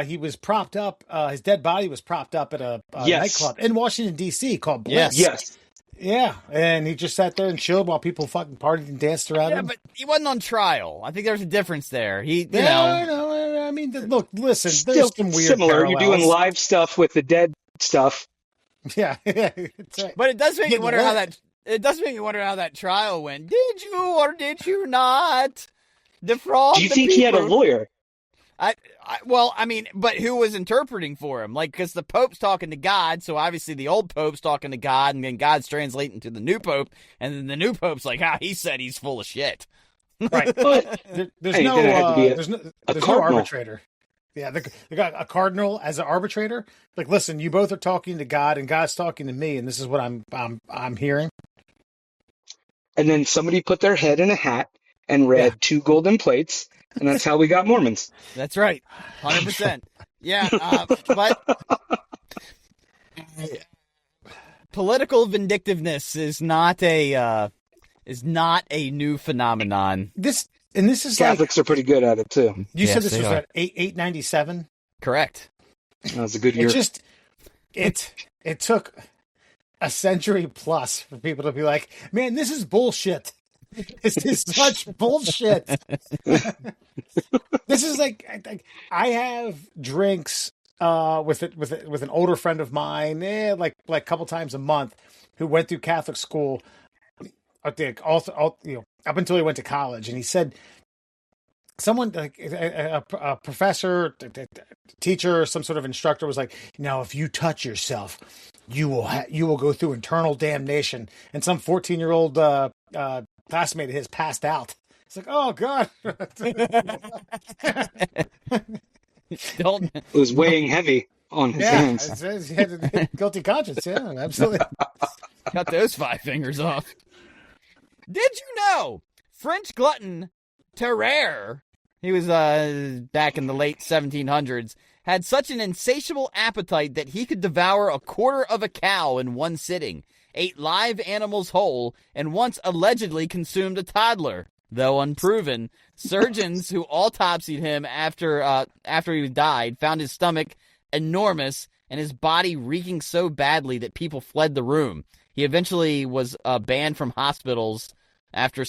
He was propped up. His dead body was propped up at a Yes. nightclub in Washington, D.C. called Bliss. Yes. Yeah, and he just sat there and chilled while people fucking partied and danced around Yeah, him. but he wasn't on trial. I think there's a difference there. He, you I know, know. I mean, look, listen. Still There's some weird similar. parallels. You're doing live stuff with the dead stuff. Yeah, that's right. but it does make you Getting wonder how lit. that. It does make you wonder how that trial went. Did you or did you not defraud? Do you the think he had a people? lawyer? Well, I mean, but who was interpreting for him? Like, because the Pope's talking to God, so obviously the old Pope's talking to God, and then God's translating to the new Pope, and then the new Pope's like, he said he's full of shit. Right. But There's Hey, no then it had to be there's no a there's no cardinal. arbitrator. Yeah, they got a cardinal as an arbitrator. Like, listen, you both are talking to God, and God's talking to me, and this is what I'm hearing. and then somebody put their head in a hat and read 2 golden plates, and that's how we got Mormons. That's right, 100%. Yeah, but political vindictiveness is not a new phenomenon. This is like Catholics are pretty good at it too. you Yes, said. This they was are. at 897. Correct. That was a good year. It took a century plus for people to be like, man, this is bullshit. This is such bullshit. This is like I have drinks with an older friend of mine, like a couple times a month, who went through Catholic school. I think also, up until he went to college, and he said someone like a professor, teacher, some sort of instructor was like, "Now, if you touch yourself, you will go through eternal damnation." And some 14-year-old classmate of his passed out. It's like, oh god. Don't. It was weighing heavy on his hands. He had a guilty conscience. Yeah, absolutely. Cut those 5 fingers off. Did you know French glutton Terrer, he was back in the late 1700s, had such an insatiable appetite that he could devour a quarter of a cow in one sitting, ate live animals whole, and once allegedly consumed a toddler. Though unproven, surgeons who autopsied him after he died found his stomach enormous and his body reeking so badly that people fled the room. He eventually was banned from hospitals after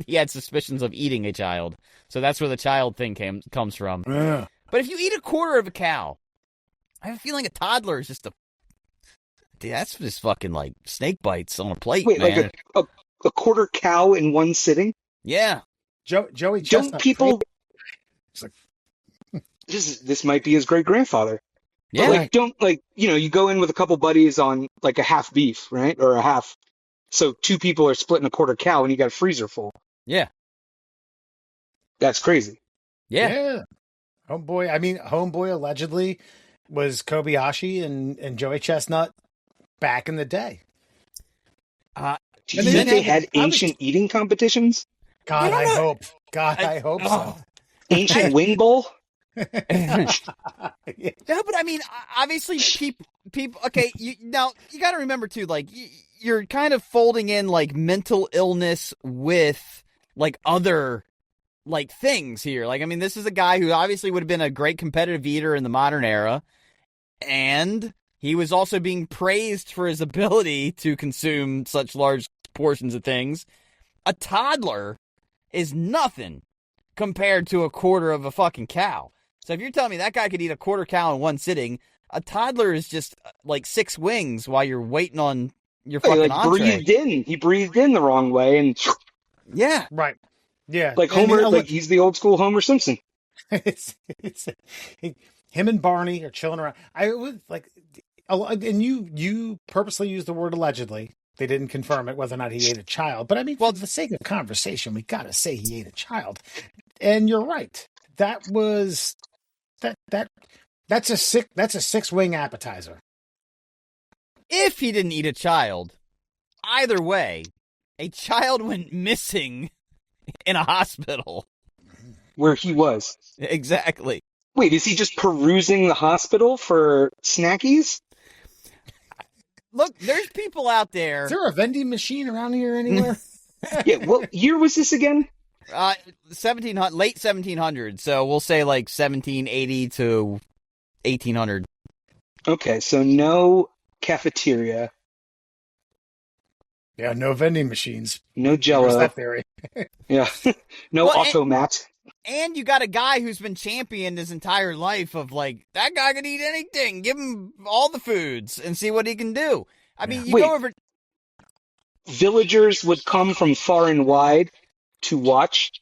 he had suspicions of eating a child. So that's where the child thing comes from. Yeah. But if you eat a quarter of a cow, I have a feeling a toddler is just that's just fucking like snake bites on a plate, Wait, man. like a quarter cow in one sitting? Yeah. Joey Don't Chestnut. people? It's like, This might be his great grandfather. Yeah. But like, don't you go in with a couple buddies on like a half beef, right, or a half. So 2 people are splitting a quarter cow, and you got a freezer full. Yeah. That's crazy. Yeah. Homeboy allegedly was Kobayashi and Joey Chestnut back in the day. Do you think they had I was- ancient eating competitions? God, I hope. God, I hope so. Ancient wing bowl? Yeah, but I mean, obviously, people. Okay, you got to remember too. Like, you're kind of folding in like mental illness with like other like things here. Like, I mean, this is a guy who obviously would have been a great competitive eater in the modern era, and he was also being praised for his ability to consume such large portions of things. A toddler is nothing compared to a quarter of a fucking cow. So if you're telling me that guy could eat a quarter cow in one sitting, a toddler is just like 6 wings while you're waiting on your fucking Like entree. breathed in. He breathed in the wrong way, and Yeah. Right. Yeah. like And Homer, then like he's the old school Homer Simpson. it's him and Barney are chilling around. I would like, and you purposely used the word allegedly. They didn't confirm it whether or not he ate a child, but I mean, for the sake of conversation, we got to say he ate a child. And you're right. That's a 6-wing appetizer. If he didn't eat a child, either way, a child went missing in a hospital. Where he was. Exactly. Wait, is he just perusing the hospital for snackies? Look, there's people out there. Is there a vending machine around here anywhere? Yeah, what year was this again? 1700, late 1700s. So we'll say like 1780 to 1800. Okay, so no cafeteria, Yeah, no vending machines. no Where's Jello. that theory? Yeah, no Well, automat. And you got a guy who's been championed his entire life of like, that guy can eat anything. Give him all the foods and see what he can do. I mean, you Wait. go over. Villagers would come from far and wide to watch,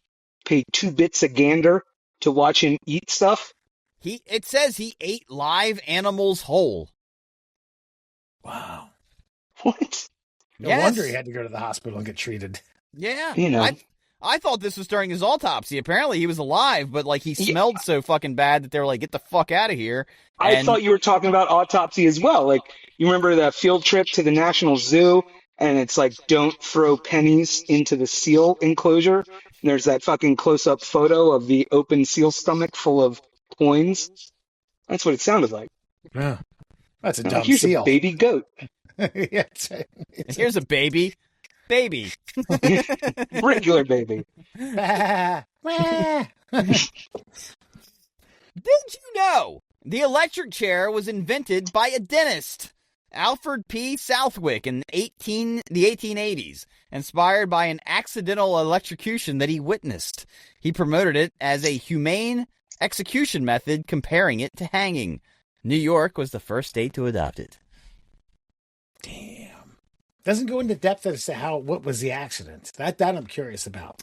pay 2 bits a gander to watch him eat stuff. It says he ate live animals whole. Wow. What? No Yes. wonder he had to go to the hospital and get treated. Yeah. You know. I thought this was during his autopsy. Apparently he was alive, but like he smelled so fucking bad that they were like, get the fuck out of here. I thought you were talking about autopsy as well. Like, you remember that field trip to the National Zoo, and it's like, don't throw pennies into the seal enclosure. And there's that fucking close-up photo of the open seal stomach full of coins. That's what it sounded like. Yeah. That's a dumb Here's seal. a baby goat. Yeah, Here's a baby. Baby. Regular baby. Did you know the electric chair was invented by a dentist, Alfred P. Southwick, in the 1880s, inspired by an accidental electrocution that he witnessed? He promoted it as a humane execution method, comparing it to hanging. New York was the first state to adopt it. Damn. Doesn't go into depth as to what was the accident. That I'm curious about.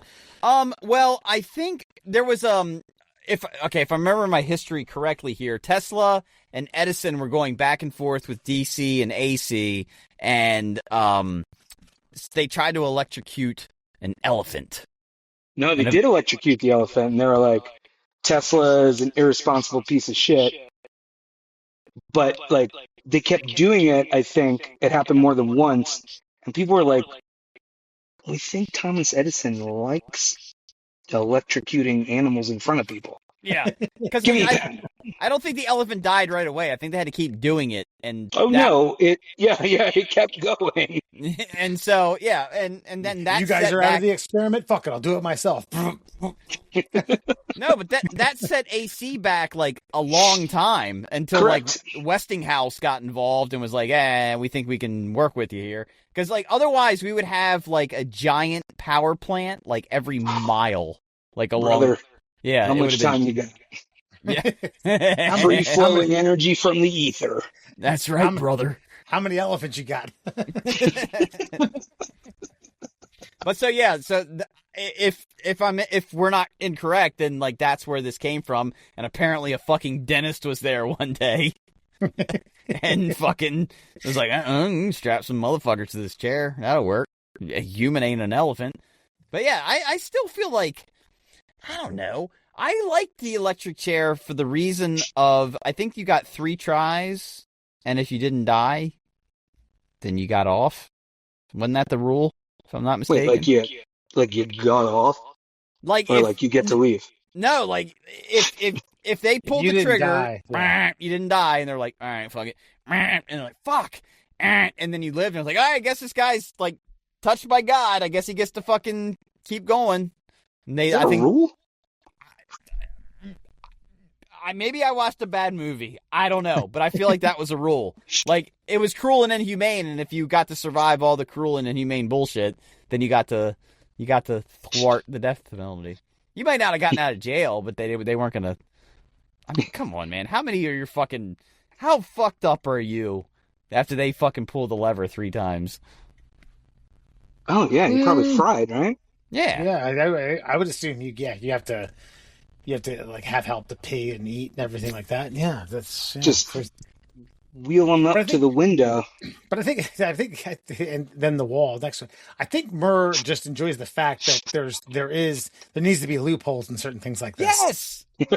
Well, I think there was if I remember my history correctly here, Tesla and Edison were going back and forth with DC and AC, and they tried to electrocute an elephant. No, they did electrocute the elephant, and they were like, Tesla is an irresponsible piece of shit. But, like, they kept doing it, I think. It happened more than once. And people were like, we think Thomas Edison likes electrocuting animals in front of people. Yeah, because Give me that. I don't think the elephant died right away. I think they had to keep doing it, and No, it kept going. and so and then that you guys are out of the experiment. Fuck it, I'll do it myself. No, but that set AC back like a long time until Correct. like Westinghouse got involved and was like, we think we can work with you here. Because like otherwise we would have like a giant power plant like every mile, like along. Brother, Yeah, how it much would've been- time you got? Yeah, Free flowing energy from the ether. that's right, brother. How many elephants you got? But so yeah, if we're not incorrect, then like that's where this came from, and apparently a fucking dentist was there one day, and fucking was like, strap some motherfuckers to this chair, that'll work. A human ain't an elephant. But yeah, I still feel like, I don't know, I like the electric chair for the reason of, I think you got 3 tries, and if you didn't die, then you got off. Wasn't that the rule? If I'm not mistaken. Wait, like you got off, Like or if, like you get to leave? no, like if they pulled you the didn't trigger, die, yeah. you didn't die, and they're like, all right, fuck it, and they're like, fuck, and then you lived, and it's like, all right, I guess this guy's like touched by God. I guess he gets to fucking keep going. And Is that I a think rule? maybe I watched a bad movie. I don't know, but I feel like that was a rule. Like it was cruel and inhumane, and if you got to survive all the cruel and inhumane bullshit, then you got to thwart the death penalty. You might not have gotten out of jail, but they weren't gonna. I mean, come on, man. How many are your fucking? How fucked up are you after they fucking pull the lever 3 times? Oh yeah, you're probably fried, right? Yeah. Yeah, I would assume you have to like have help to pee and eat and everything like that. Yeah, that's Just wheel them up to the window. But I think, and then the wall next one. I think Murr just enjoys the fact that there needs to be loopholes in certain things like this. Yes,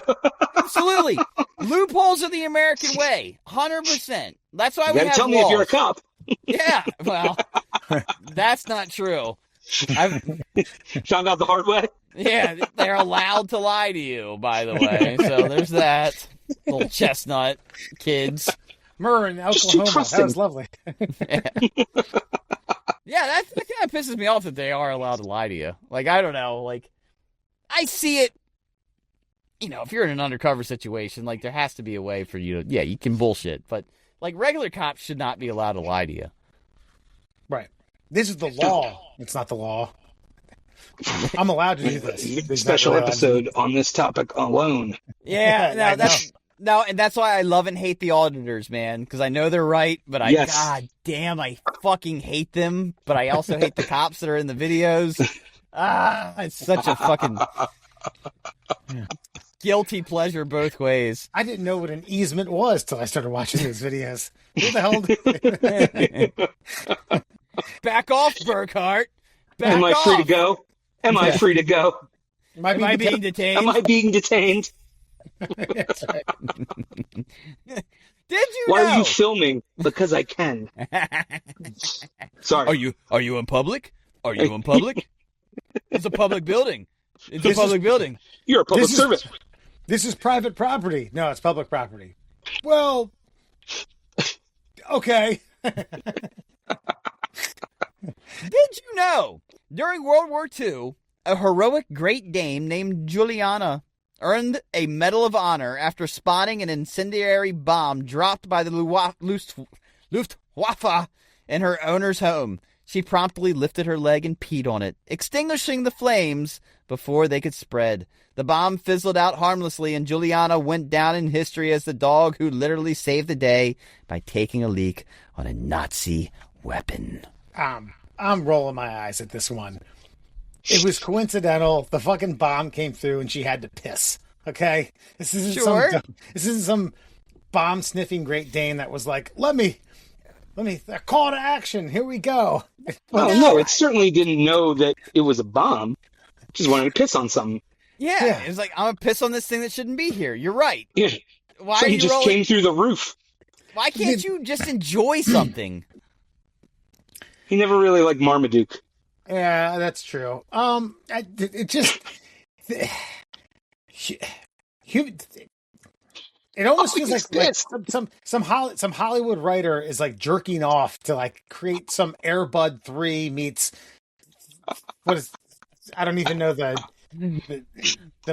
absolutely. Loopholes are the American way, 100%. That's why You we gotta have tell me laws. if you're a cop. Yeah, well, That's not true. I've Found out the hard way. Yeah, they're allowed to lie to you, by the way. So there's that. Little chestnut kids. Murr in Just too Oklahoma. That trusting. was lovely. Yeah, that kind of pisses me off that they are allowed to lie to you. Like, I don't know. Like, I see it. You know, if you're in an undercover situation, like, there has to be a way for you to, yeah, you can bullshit. But, like, regular cops should not be allowed to lie to you. Right. This is the law. It's not the law. I'm allowed to do this. Special episode on this topic alone. Yeah, and that's why I love and hate the auditors, man, because I know they're right, but God damn, I fucking hate them, but I also hate the cops that are in the videos. It's such a fucking guilty pleasure both ways. I didn't know what an easement was till I started watching those videos. Who the hell? Back off, Burkhart. Am I free to go? Am I free to go? Am I being detained? Am I being detained? That's right. Did you Why know? are you filming? Because I can. Sorry. Are you in public? Are you in public? It's a public building. It's a public building. You're a public servant. This is private property. No, it's public property. Well, okay. Did you know, during World War II, a heroic Great Dane named Juliana earned a Medal of Honor after spotting an incendiary bomb dropped by the Luftwaffe in her owner's home. She promptly lifted her leg and peed on it, extinguishing the flames before they could spread. The bomb fizzled out harmlessly, and Juliana went down in history as the dog who literally saved the day by taking a leak on a Nazi weapon. I'm rolling my eyes at this one. It was coincidental. The fucking bomb came through and she had to piss. Okay? This isn't some bomb sniffing Great Dane that was like, let me call to action. Here we go. Well, no, it certainly didn't know that it was a bomb. Just wanted to piss on something. Yeah. It was like, I'm going to piss on this thing that shouldn't be here. You're right. Yeah. Why So are he you just rolling? came through the roof. Why can't you just enjoy something? He never really liked Marmaduke. Yeah, that's true. It just it almost feels like some Hollywood writer is like jerking off to like create some Air Bud 3 meets I don't even know the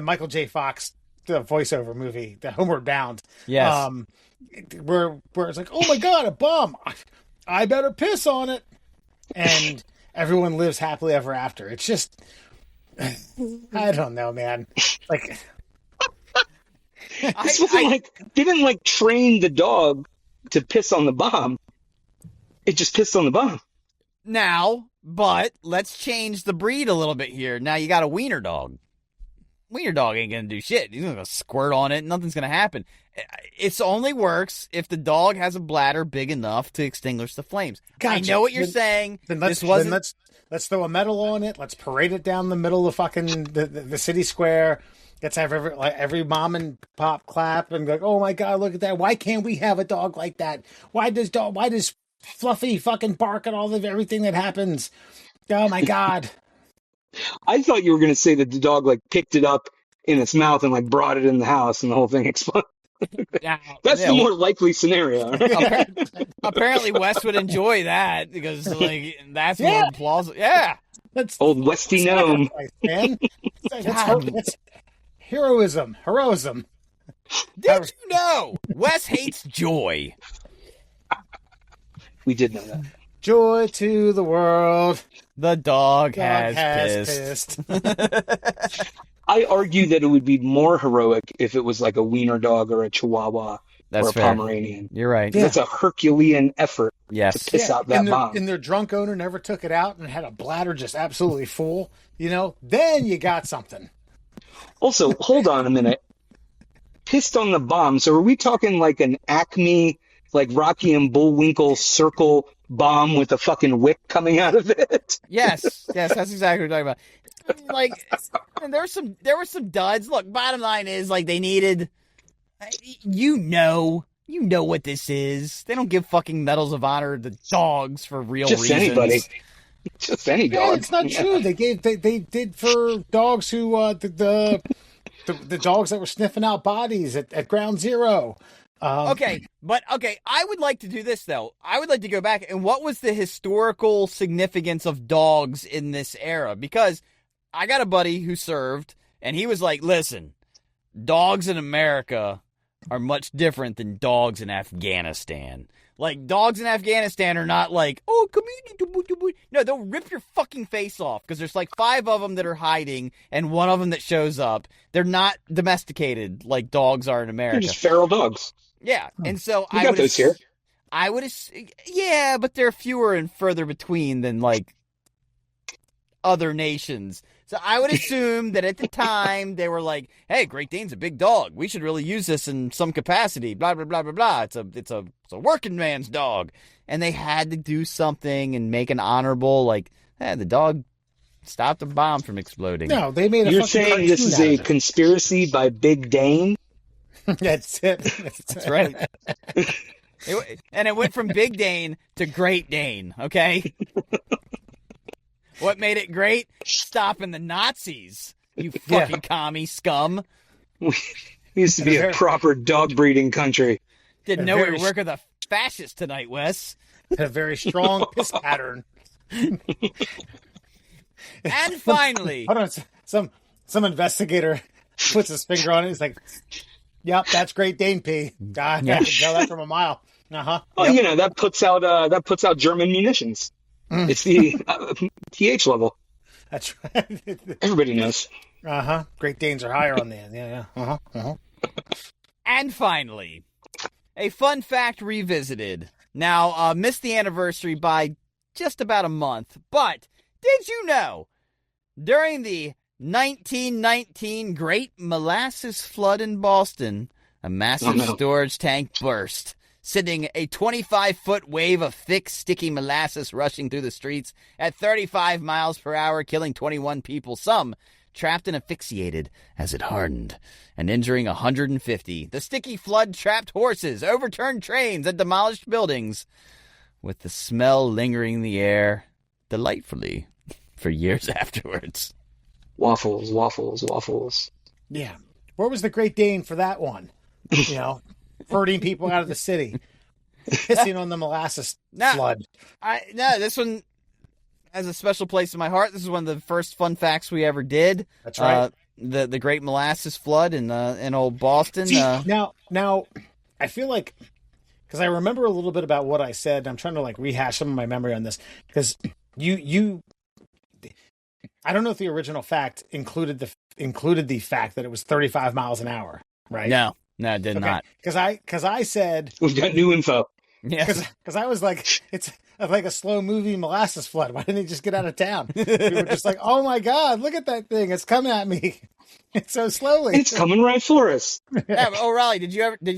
Michael J. Fox voiceover movie, the Homeward Bound. Yes. Where it's like, oh my god, a bomb! I better piss on it. And everyone lives happily ever after. It's just, I don't know, man. Like, This wasn't they didn't train the dog to piss on the bomb. It just pissed on the bomb. Now, but let's change the breed a little bit here. Now you got a wiener dog. Wiener dog ain't going to do shit. He's going to squirt on it. Nothing's going to happen. It only works if the dog has a bladder big enough to extinguish the flames. Gotcha. I know what you're saying. Let's throw a medal on it. Let's parade it down the middle of fucking the city square. Let's have every mom and pop clap and go, oh my god, look at that. Why can't we have a dog like that? Why does Fluffy fucking bark at everything that happens? Oh my god. I thought you were going to say that the dog picked it up in its mouth and brought it in the house and the whole thing exploded. That's the more likely scenario. Apparently Wes would enjoy that because that's more plausible. Yeah. That's old Westy gnome. Man. That's heroism. Did you know Wes hates joy? We did know that. Joy to the world. The dog has pissed. I argue that it would be more heroic if it was like a wiener dog or a Chihuahua or a Pomeranian. You're right. That's a Herculean effort to piss out that bomb. And their drunk owner never took it out and had a bladder just absolutely full. Then you got something. Also, hold on a minute. Pissed on the bomb. So are we talking like an Acme, Rocky and Bullwinkle circle bomb with a fucking wick coming out of it? Yes, that's exactly what we're talking about. There were some duds. Look, bottom line is they needed, you know what this is. They don't give fucking medals of honor to dogs for real reasons. Anybody. Just any Yeah, dog. it's not true. They did for dogs who the dogs that were sniffing out bodies at Ground Zero. Okay, I would like to do this, though. I would like to go back, and what was the historical significance of dogs in this era? Because I got a buddy who served, and he was like, listen, dogs in America are much different than dogs in Afghanistan. Like, dogs in Afghanistan are not like, oh, come here. No, they'll rip your fucking face off because there's like 5 of them that are hiding and 1 of them that shows up. They're not domesticated like dogs are in America. They're just feral dogs. Yeah, and so We got those here. Yeah, but they're fewer and further between than like other nations. So I would assume that at the time they were like, "Hey, Great Dane's a big dog. We should really use this in some capacity." Blah blah blah blah blah. It's a working man's dog, and they had to do something and make an honorable like, the dog stopped a bomb from exploding. No, they made. You're saying this is a conspiracy by Big Dane? That's it. That's right. And it went from Big Dane to Great Dane. Okay. What made it great? Stopping the Nazis, you fucking commie scum. We used to be a proper dog breeding country. Didn't know we were working with a fascist tonight, Wes. A very strong piss pattern. And finally, hold on, some investigator puts his finger on it. He's like, "Yep, that's Great Dane pee." I can tell that from a mile. Oh, yep. That puts out German munitions. It's the pH level. That's right. Everybody knows. Great Danes are higher on the end. Yeah. And finally, a fun fact revisited. Now, missed the anniversary by just about a month, but did you know during the 1919 Great Molasses Flood in Boston, a massive storage tank burst, sending a 25-foot wave of thick, sticky molasses rushing through the streets at 35 miles per hour, killing 21 people, some trapped and asphyxiated as it hardened, and injuring 150. The sticky flood trapped horses, overturned trains, and demolished buildings, with the smell lingering in the air delightfully for years afterwards. Waffles, waffles, waffles. Yeah. Where was the Great Dane for that one? Herding people out of the city, pissing on the molasses flood. This one has a special place in my heart. This is one of the first fun facts we ever did. That's right. The Great Molasses Flood in old Boston. See, now, I feel like, because I remember a little bit about what I said. I'm trying to like rehash some of my memory on this because you. I don't know if the original fact included the fact that it was 35 miles an hour, right? No, it did not. Because I said we've got new info. Yeah, because I was like, it's like a slow movie molasses flood. Why didn't they just get out of town? We were just like, oh my god, look at that thing! It's coming at me. It's so slowly. It's coming right for us. Yeah, but O'Reilly,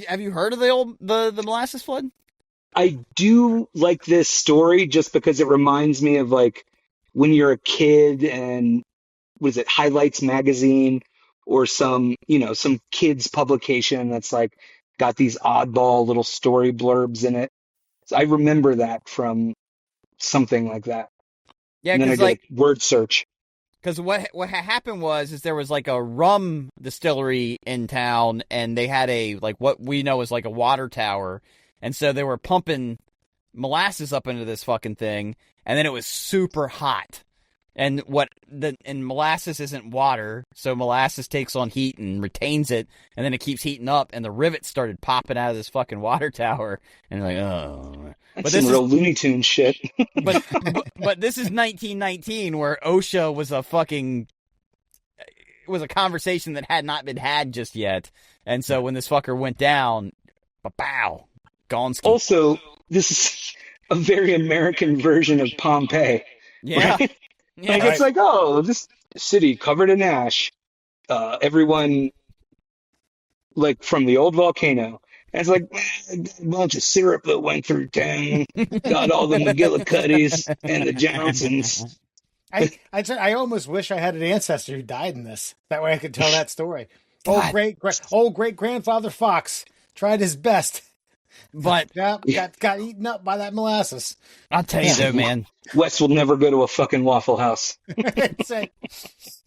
have you heard of the molasses flood? I do like this story just because it reminds me of like when you're a kid and was it Highlights magazine or some kids publication that's like got these oddball little story blurbs in it. So I remember that from something like that. Yeah, and then I did a word search. Because what happened was there was like a rum distillery in town, and they had what we know as like a water tower, and so they were pumping molasses up into this fucking thing, and then it was super hot. And molasses isn't water, so molasses takes on heat and retains it, and then it keeps heating up, and the rivets started popping out of this fucking water tower, and like, oh. That's some real Looney Tunes shit. but this is 1919, where OSHA was a conversation that had not been had just yet, and so when this fucker went down, pow, Gonski. Also, this is a very American version of Pompeii. Yeah. Right? Yeah, it's like, oh, this city covered in ash. Everyone, like, from the old volcano. And it's like, a bunch of syrup that went through town. Got all the McGillicuddies and the Johnsons. I almost wish I had an ancestor who died in this. That way I could tell that story. Old great grandfather Fox tried his best But got eaten up by that molasses. I'll tell you though, man. Wes will never go to a fucking Waffle House. Say,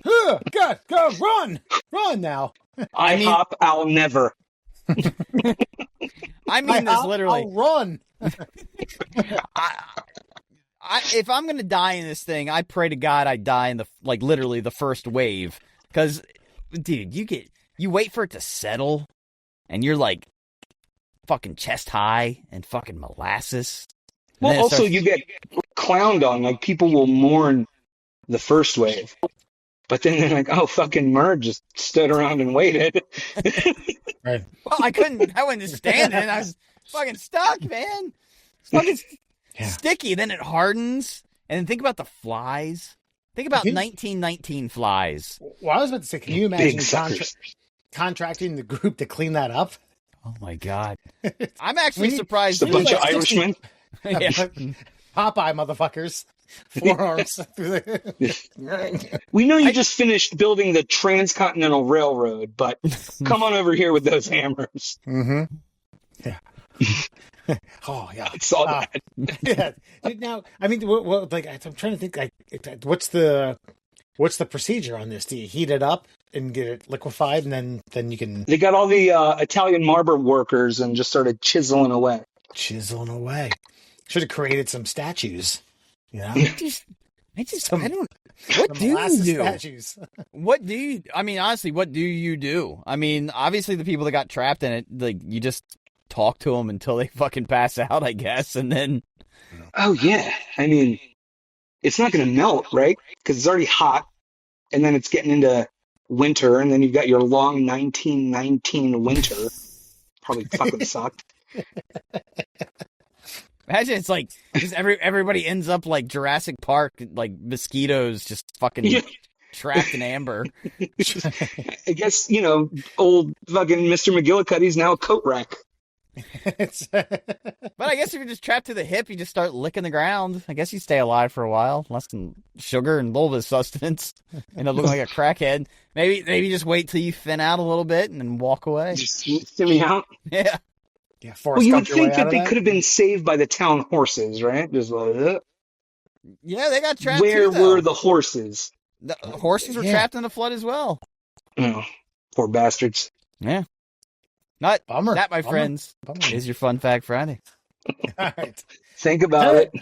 go, run now. IHOP, I'll never. I mean this literally. I'll run. If I'm gonna die in this thing, I pray to God I die in literally the first wave. Because, dude, you wait for it to settle, and you're like fucking chest high and fucking molasses. Well, also you get clowned on. Like, people will mourn the first wave, but then they're like, "Oh, fucking Murd just stood around and waited." Right. Well, I wasn't standing. I was fucking stuck, man. It's fucking sticky. Then it hardens. And then think about the flies. Think about 1919 flies. Well, I was about to say, can you imagine contracting the group to clean that up? Oh my God. I'm actually surprised. Just a bunch of Irishmen. Yeah. Popeye motherfuckers. Forearms. We know you just finished building the Transcontinental Railroad, but come on over here with those hammers. Mm-hmm. Yeah. Oh yeah. I saw that. Yeah. Now, I mean, I'm trying to think. What's the procedure on this? Do you heat it up and get it liquefied, and then you can? They got all the Italian marble workers and just started chiseling away. Should have created some statues. You know. I don't. What do you do? Statues. What do you? I mean, honestly, what do you do? I mean, obviously, the people that got trapped in it, like, you just talk to them until they fucking pass out, I guess, and then. Oh yeah, I mean, it's not going to melt, right? Because it's already hot, and then it's getting into winter, and then you've got your long 1919 winter. Probably fucking sucked. Imagine it's like just everybody ends up like Jurassic Park, like mosquitoes just fucking trapped in amber. I guess, old fucking Mr. McGillicuddy's now a coat rack. But I guess if you're just trapped to the hip, you just start licking the ground. I guess you stay alive for a while, less than sugar and a little bit of sustenance, and look like a crackhead. Maybe just wait till you thin out a little bit and then walk away. Just shimmy out. Yeah. Yeah. Well, you would think that they could have been saved by the town horses, right? Just like, yeah, they got trapped. Where were the horses? The horses were trapped in the flood as well. Oh, poor bastards. Yeah. Not Bummer. That, my friends, is your Fun Fact Friday. All right. Think about it.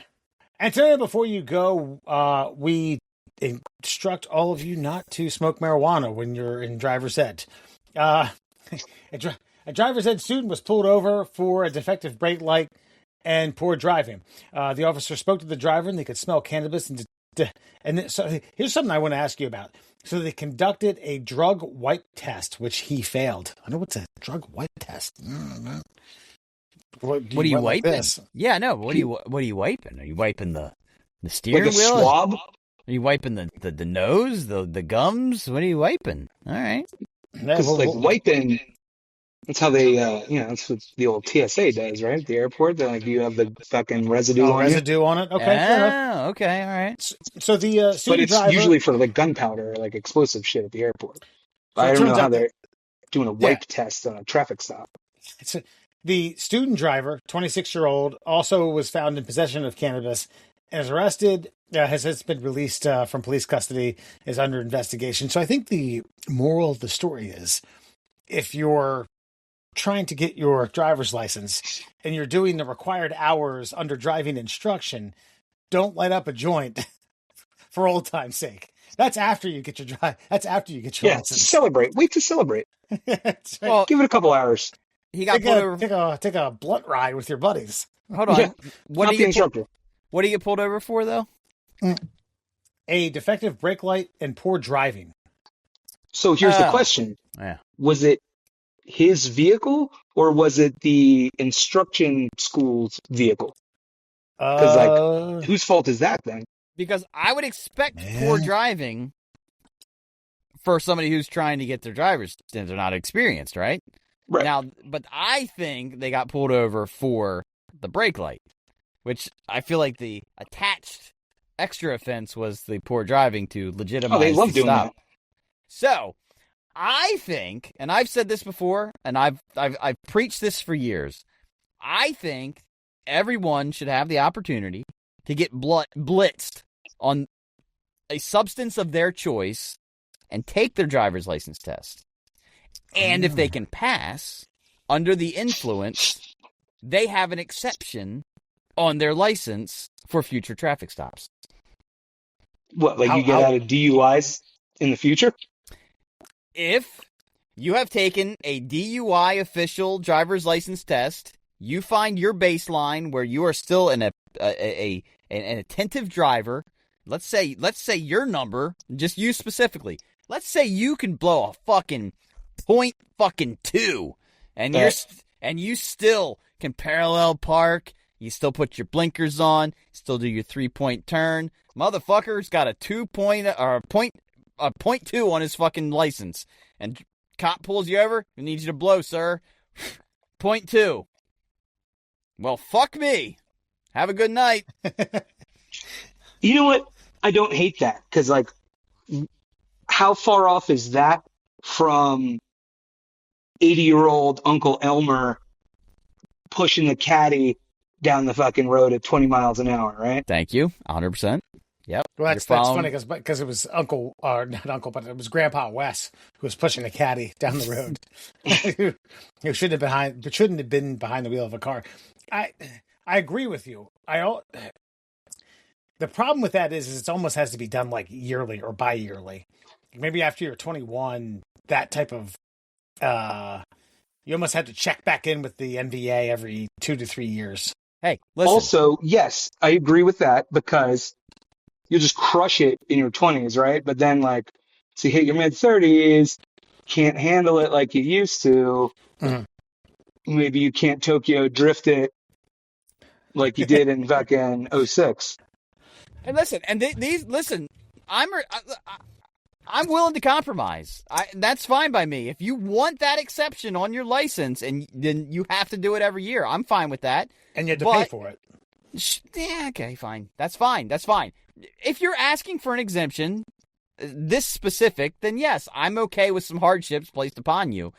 And today, before you go, we instruct all of you not to smoke marijuana when you're in driver's ed. A driver's ed student was pulled over for a defective brake light and poor driving. The officer spoke to the driver, and they could smell cannabis. So here's something I want to ask you about. So they conducted a drug wipe test, which he failed. I know what's a drug wipe test. What are you wiping? Yeah, no. What are you wiping? Are you wiping the steering like a wheel? Swab? Are you wiping the nose, the gums? What are you wiping? All right. Because wiping. That's how they, that's what the old TSA does, right? The airport, they're like, you have the fucking residue on it. Okay, fair enough. Okay, all right. So the but it's driver, usually for like gunpowder or like explosive shit at the airport. So I don't know how they're doing a wipe test on a traffic stop. The student driver, 26-year-old, also was found in possession of cannabis and is arrested. Has since been released from police custody, is under investigation. So I think the moral of the story is, if you're trying to get your driver's license and you're doing the required hours under driving instruction, don't light up a joint for old time's sake. That's after you get your license. Celebrate. Wait to celebrate. Right. Well, give it a couple hours. He got pulled over. Take a blunt ride with your buddies. Hold on. Yeah, what do you get pulled over for, though? A defective brake light and poor driving. So here's the question. Yeah. Was it his vehicle or was it the instruction school's vehicle? Because whose fault is that then? Because I would expect poor driving for somebody who's trying to get their driver's, since they're not experienced, right? Right. Now, but I think they got pulled over for the brake light, which I feel like the attached extra offense was the poor driving to legitimize they love the doing stop. that. So I think, and I've said this before, and I've preached this for years, I think everyone should have the opportunity to get blitzed on a substance of their choice and take their driver's license test. And if they can pass under the influence, they have an exception on their license for future traffic stops. What, like you get out of DUIs in the future? If you have taken a DUI official driver's license test, you find your baseline where you are still an attentive driver. Let's say your number, just you specifically. Let's say you can blow a fucking .2, and you still can parallel park. You still put your blinkers on. Still do your 3-point turn. Motherfucker's got a 0.2 on his fucking license, and cop pulls you over. He needs you to blow, sir. 0.2. Well, fuck me. Have a good night. You know what? I don't hate that, because, like, how far off is that from 80-year-old Uncle Elmer pushing the caddy down the fucking road at 20 miles an hour, right? Thank you. 100%. Yep. Well, that's funny because it was not Uncle, but it was Grandpa Wes who was pushing the caddy down the road. Who shouldn't have been behind the wheel of a car. I agree with you. The problem with that is it almost has to be done like yearly or bi-yearly. Maybe after you're 21, that type of you almost have to check back in with the NVA every 2 to 3 years. Hey, listen. Also, yes, I agree with that, because you just crush it in your 20s, right? But then, like, so you hit your mid-30s, can't handle it like you used to. Mm-hmm. Maybe you can't Tokyo drift it like you did in fucking 06. And listen, I'm willing to compromise. That's fine by me. If you want that exception on your license, and then you have to do it every year, I'm fine with that. And you have to pay for it. Yeah, okay, fine. That's fine. If you're asking for an exemption, this specific, then yes, I'm okay with some hardships placed upon you.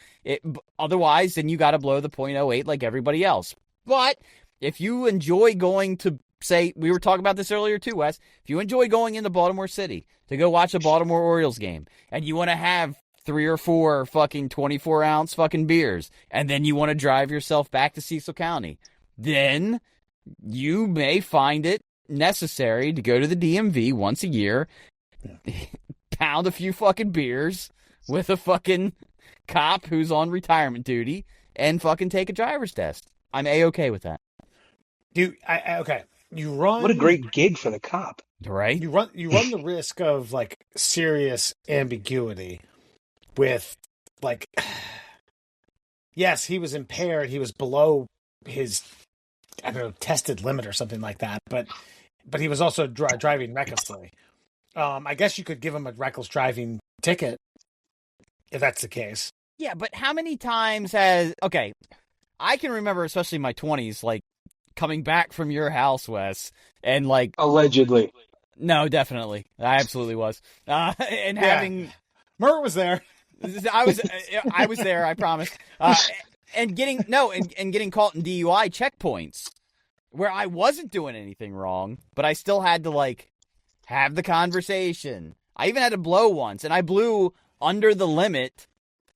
Otherwise, then you got to blow the .08 like everybody else. But if you enjoy going to, say, we were talking about this earlier too, Wes, if you enjoy going into Baltimore City to go watch a Baltimore Orioles game, and you want to have 3 or 4 fucking 24-ounce fucking beers, and then you want to drive yourself back to Cecil County, then you may find it necessary to go to the DMV once a year, pound a few fucking beers with a fucking cop who's on retirement duty, and fucking take a driver's test. I'm A-okay with that. Okay. You run. What a great gig for the cop, right? You run the risk of like serious ambiguity with, like, yes, he was impaired. He was below his, I don't know, tested limit or something like that. But he was also driving recklessly. I guess you could give him a reckless driving ticket if that's the case. Yeah, but how many times okay, I can remember, especially in my 20s, like, coming back from your house, Wes, and like... Allegedly. No, definitely. I absolutely was. And having... Murr was there. I was there, I promise. And getting caught in DUI checkpoints where I wasn't doing anything wrong, but I still had to, like, have the conversation. I even had to blow once, and I blew under the limit,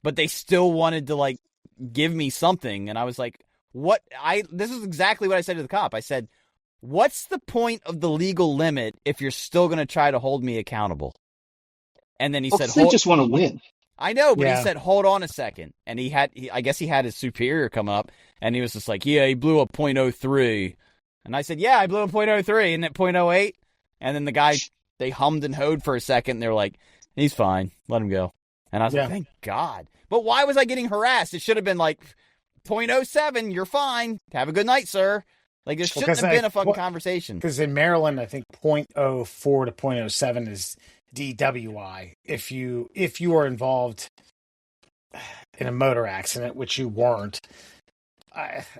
but they still wanted to, like, give me something, and I was like... This is exactly what I said to the cop. I said, what's the point of the legal limit if you're still going to try to hold me accountable? And then he said, they just want to win. I know, but he said, hold on a second. And I guess he had his superior come up, and he was just like, yeah, he blew a .03. And I said, yeah, I blew a .03, and at .08. And then the guy, they hummed and howed for a second, and they're like, he's fine. Let him go. And I was like, thank God. But why was I getting harassed? It should have been like, .07, you're fine. Have a good night, sir. Like, there shouldn't have been a fucking conversation. Because in Maryland, I think .04 to .07 is DWI. If you are involved in a motor accident, which you weren't.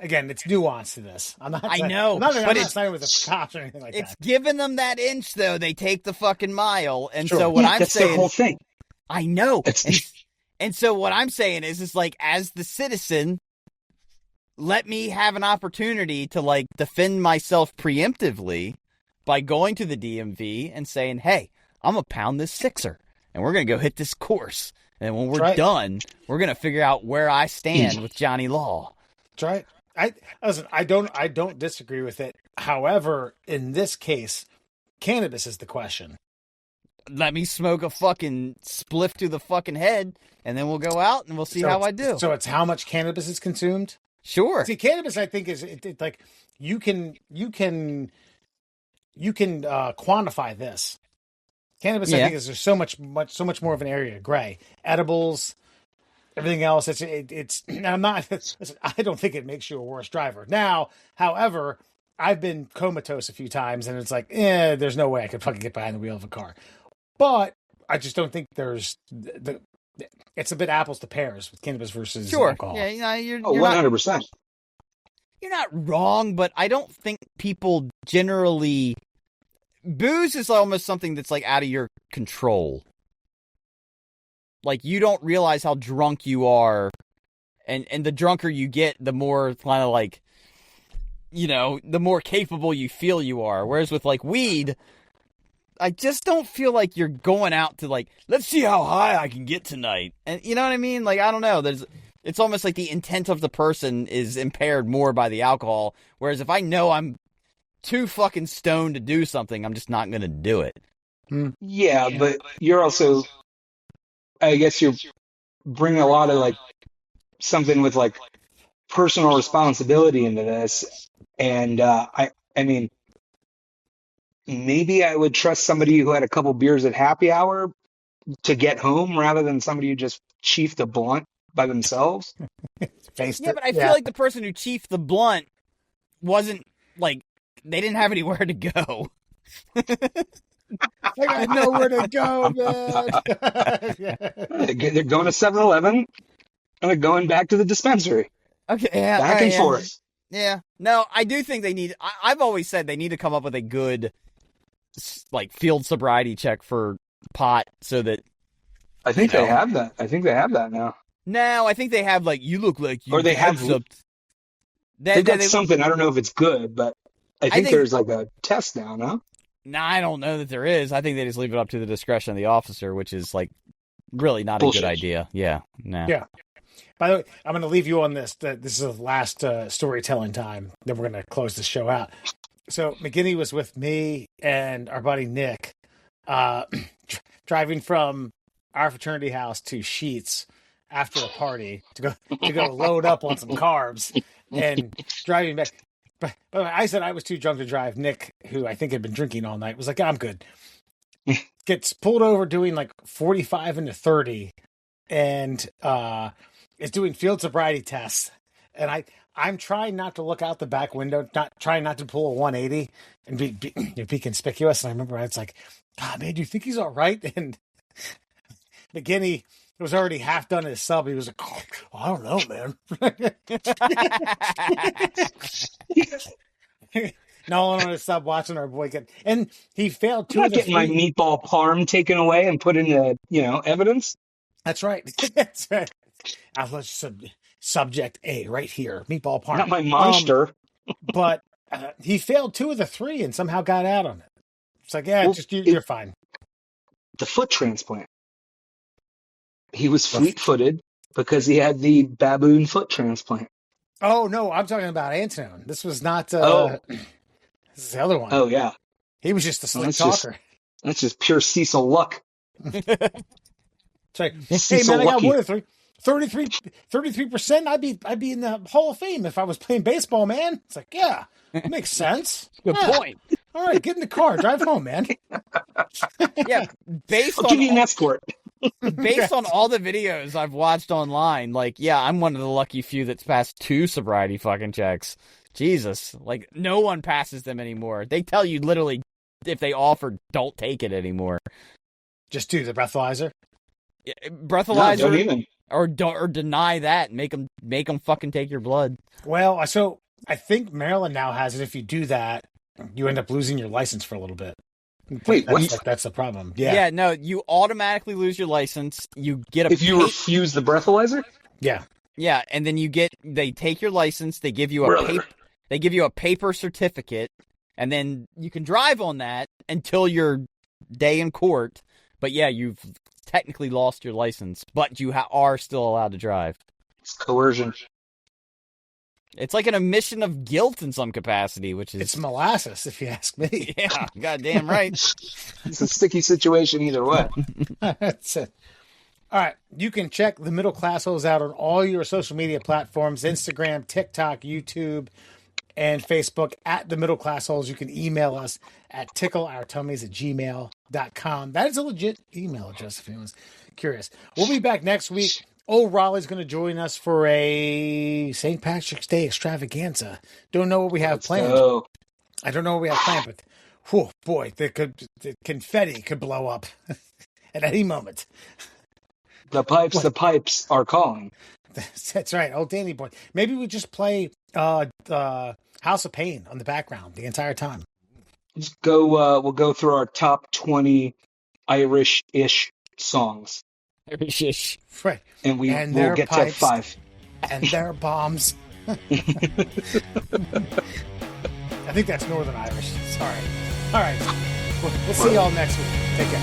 Again, it's nuance to this. I'm not. I know, I'm not saying with the cops or anything like that. It's giving them that inch, though. They take the fucking mile, and so what I'm that's saying, the whole thing. I know, and so what I'm saying is like, as the citizen. let me have an opportunity to like defend myself preemptively by going to the DMV and saying, hey, I'm going to pound this sixer and we're going to go hit this course. And when we're done, we're going to figure out where I stand with Johnny Law. That's right. Listen, I don't disagree with it. However, in this case, cannabis is the question. Let me smoke a fucking spliff to the fucking head, and then we'll go out and we'll see how I do. So it's how much cannabis is consumed? Sure. See, cannabis, I think, is like you can quantify this. Cannabis, I think, is there's so much more of an area of gray. Edibles, everything else. It's. I'm not. Listen, I don't think it makes you a worse driver. Now, however, I've been comatose a few times, and it's like, there's no way I could fucking get behind the wheel of a car. But I just don't think there's it's a bit apples to pears with cannabis versus alcohol. Yeah, you're 100%. You're not wrong, but I don't think people generally. Booze is almost something that's like out of your control. Like you don't realize how drunk you are, and the drunker you get, the more kind of like, the more capable you feel you are. Whereas with like weed, I just don't feel like you're going out to like, let's see how high I can get tonight. And you know what I mean? Like, I don't know. It's almost like the intent of the person is impaired more by the alcohol. Whereas if I know I'm too fucking stoned to do something, I'm just not going to do it. Yeah, but you're also, I guess you're bringing a lot of like something with like personal responsibility into this. And I mean, maybe I would trust somebody who had a couple beers at happy hour to get home rather than somebody who just chiefed a blunt by themselves. But I feel like the person who chiefed the blunt wasn't like, they didn't have anywhere to go. I got nowhere to go, man. They're going to 7-Eleven and they're going back to the dispensary. Okay, yeah, back and forth. Yeah. No, I do think they need... I've always said they need to come up with a good like field sobriety check for pot so that... I think they have that. I think they have that now. No, I think they have like, you look like you... Or they have... They've got something. I don't know if it's good, but I think there's like a test now, no? No, I don't know that there is. I think they just leave it up to the discretion of the officer, which is like really not Bullshit. A good idea. Yeah. No. Yeah. By the way, I'm going to leave you on this. This is the last storytelling time. Then we're going to close the show out. So McGinney was with me and our buddy Nick, driving from our fraternity house to Sheets after a party to go load up on some carbs and driving back. But I said I was too drunk to drive. Nick, who I think had been drinking all night, was like, I'm good. Gets pulled over doing like 45 into 30 and is doing field sobriety tests. And I'm trying not to look out the back window, trying not to pull a 180 and be conspicuous. And I remember I was like, God, man, do you think he's all right? And McGinney was already half done his sub. He was like, oh, I don't know, man. No one on his sub watching our boy get, and he failed two. I'm not getting my meatball parm taken away and put into evidence. That's right. That's right. I was subject A right here, meatball parm. Not my monster. But he failed 2 of the 3 and somehow got out on it. It's like, you're fine. The foot transplant. He was fleet-footed because he had the baboon foot transplant. Oh, no, I'm talking about Antone. This was not... This is the other one. Oh, yeah. He was just a slick talker. That's just pure Cecil luck. It's like, hey, man, I got 1 of 3. 33%, I'd be in the Hall of Fame if I was playing baseball, man. It's like, yeah, it makes sense. Good point. All right, get in the car, drive home, man. Yeah, I'll give you an escort. Based on all the videos I've watched online, like, yeah, I'm one of the lucky few that's passed 2 sobriety fucking checks. Jesus, like, no one passes them anymore. They tell you literally, if they offer, don't take it anymore. Just do the breathalyzer. Yeah, breathalyzer. No, don't even. Or deny that and make them fucking take your blood. Well, so I think Maryland now has it. If you do that, you end up losing your license for a little bit. Wait, what? That's the problem. Yeah. Yeah, no, you automatically lose your license. You get if you refuse the breathalyzer? Yeah. Yeah, and then they take your license, they give you a paper certificate, and then you can drive on that until your day in court. But yeah, you've technically lost your license, but you are still allowed to drive. It's coercion. It's like an admission of guilt in some capacity, which is... It's molasses, if you ask me. Yeah, goddamn right. It's a sticky situation either way. That's it. All right. You can check The Middle Class Holes out on all your social media platforms, Instagram, TikTok, YouTube, and Facebook at The Middle Class Holes. You can email us at tickleourtummies@gmail.com. That is a legit email address if anyone's curious. We'll be back next week. Ole Rollie's going to join us for a St. Patrick's Day extravaganza. Don't know what we have planned. Go. I don't know what we have planned, but whew, boy, the confetti could blow up at any moment. The pipes are calling. That's right. Oh, Danny boy. Maybe we just play House of Pain on the background the entire time. Let's go. We'll go through our top 20 Irish-ish songs. Irish-ish. Right. And we'll get pipes, to 5. And their bombs. I think that's Northern Irish. Sorry. All right. We'll see y'all next week. Take care.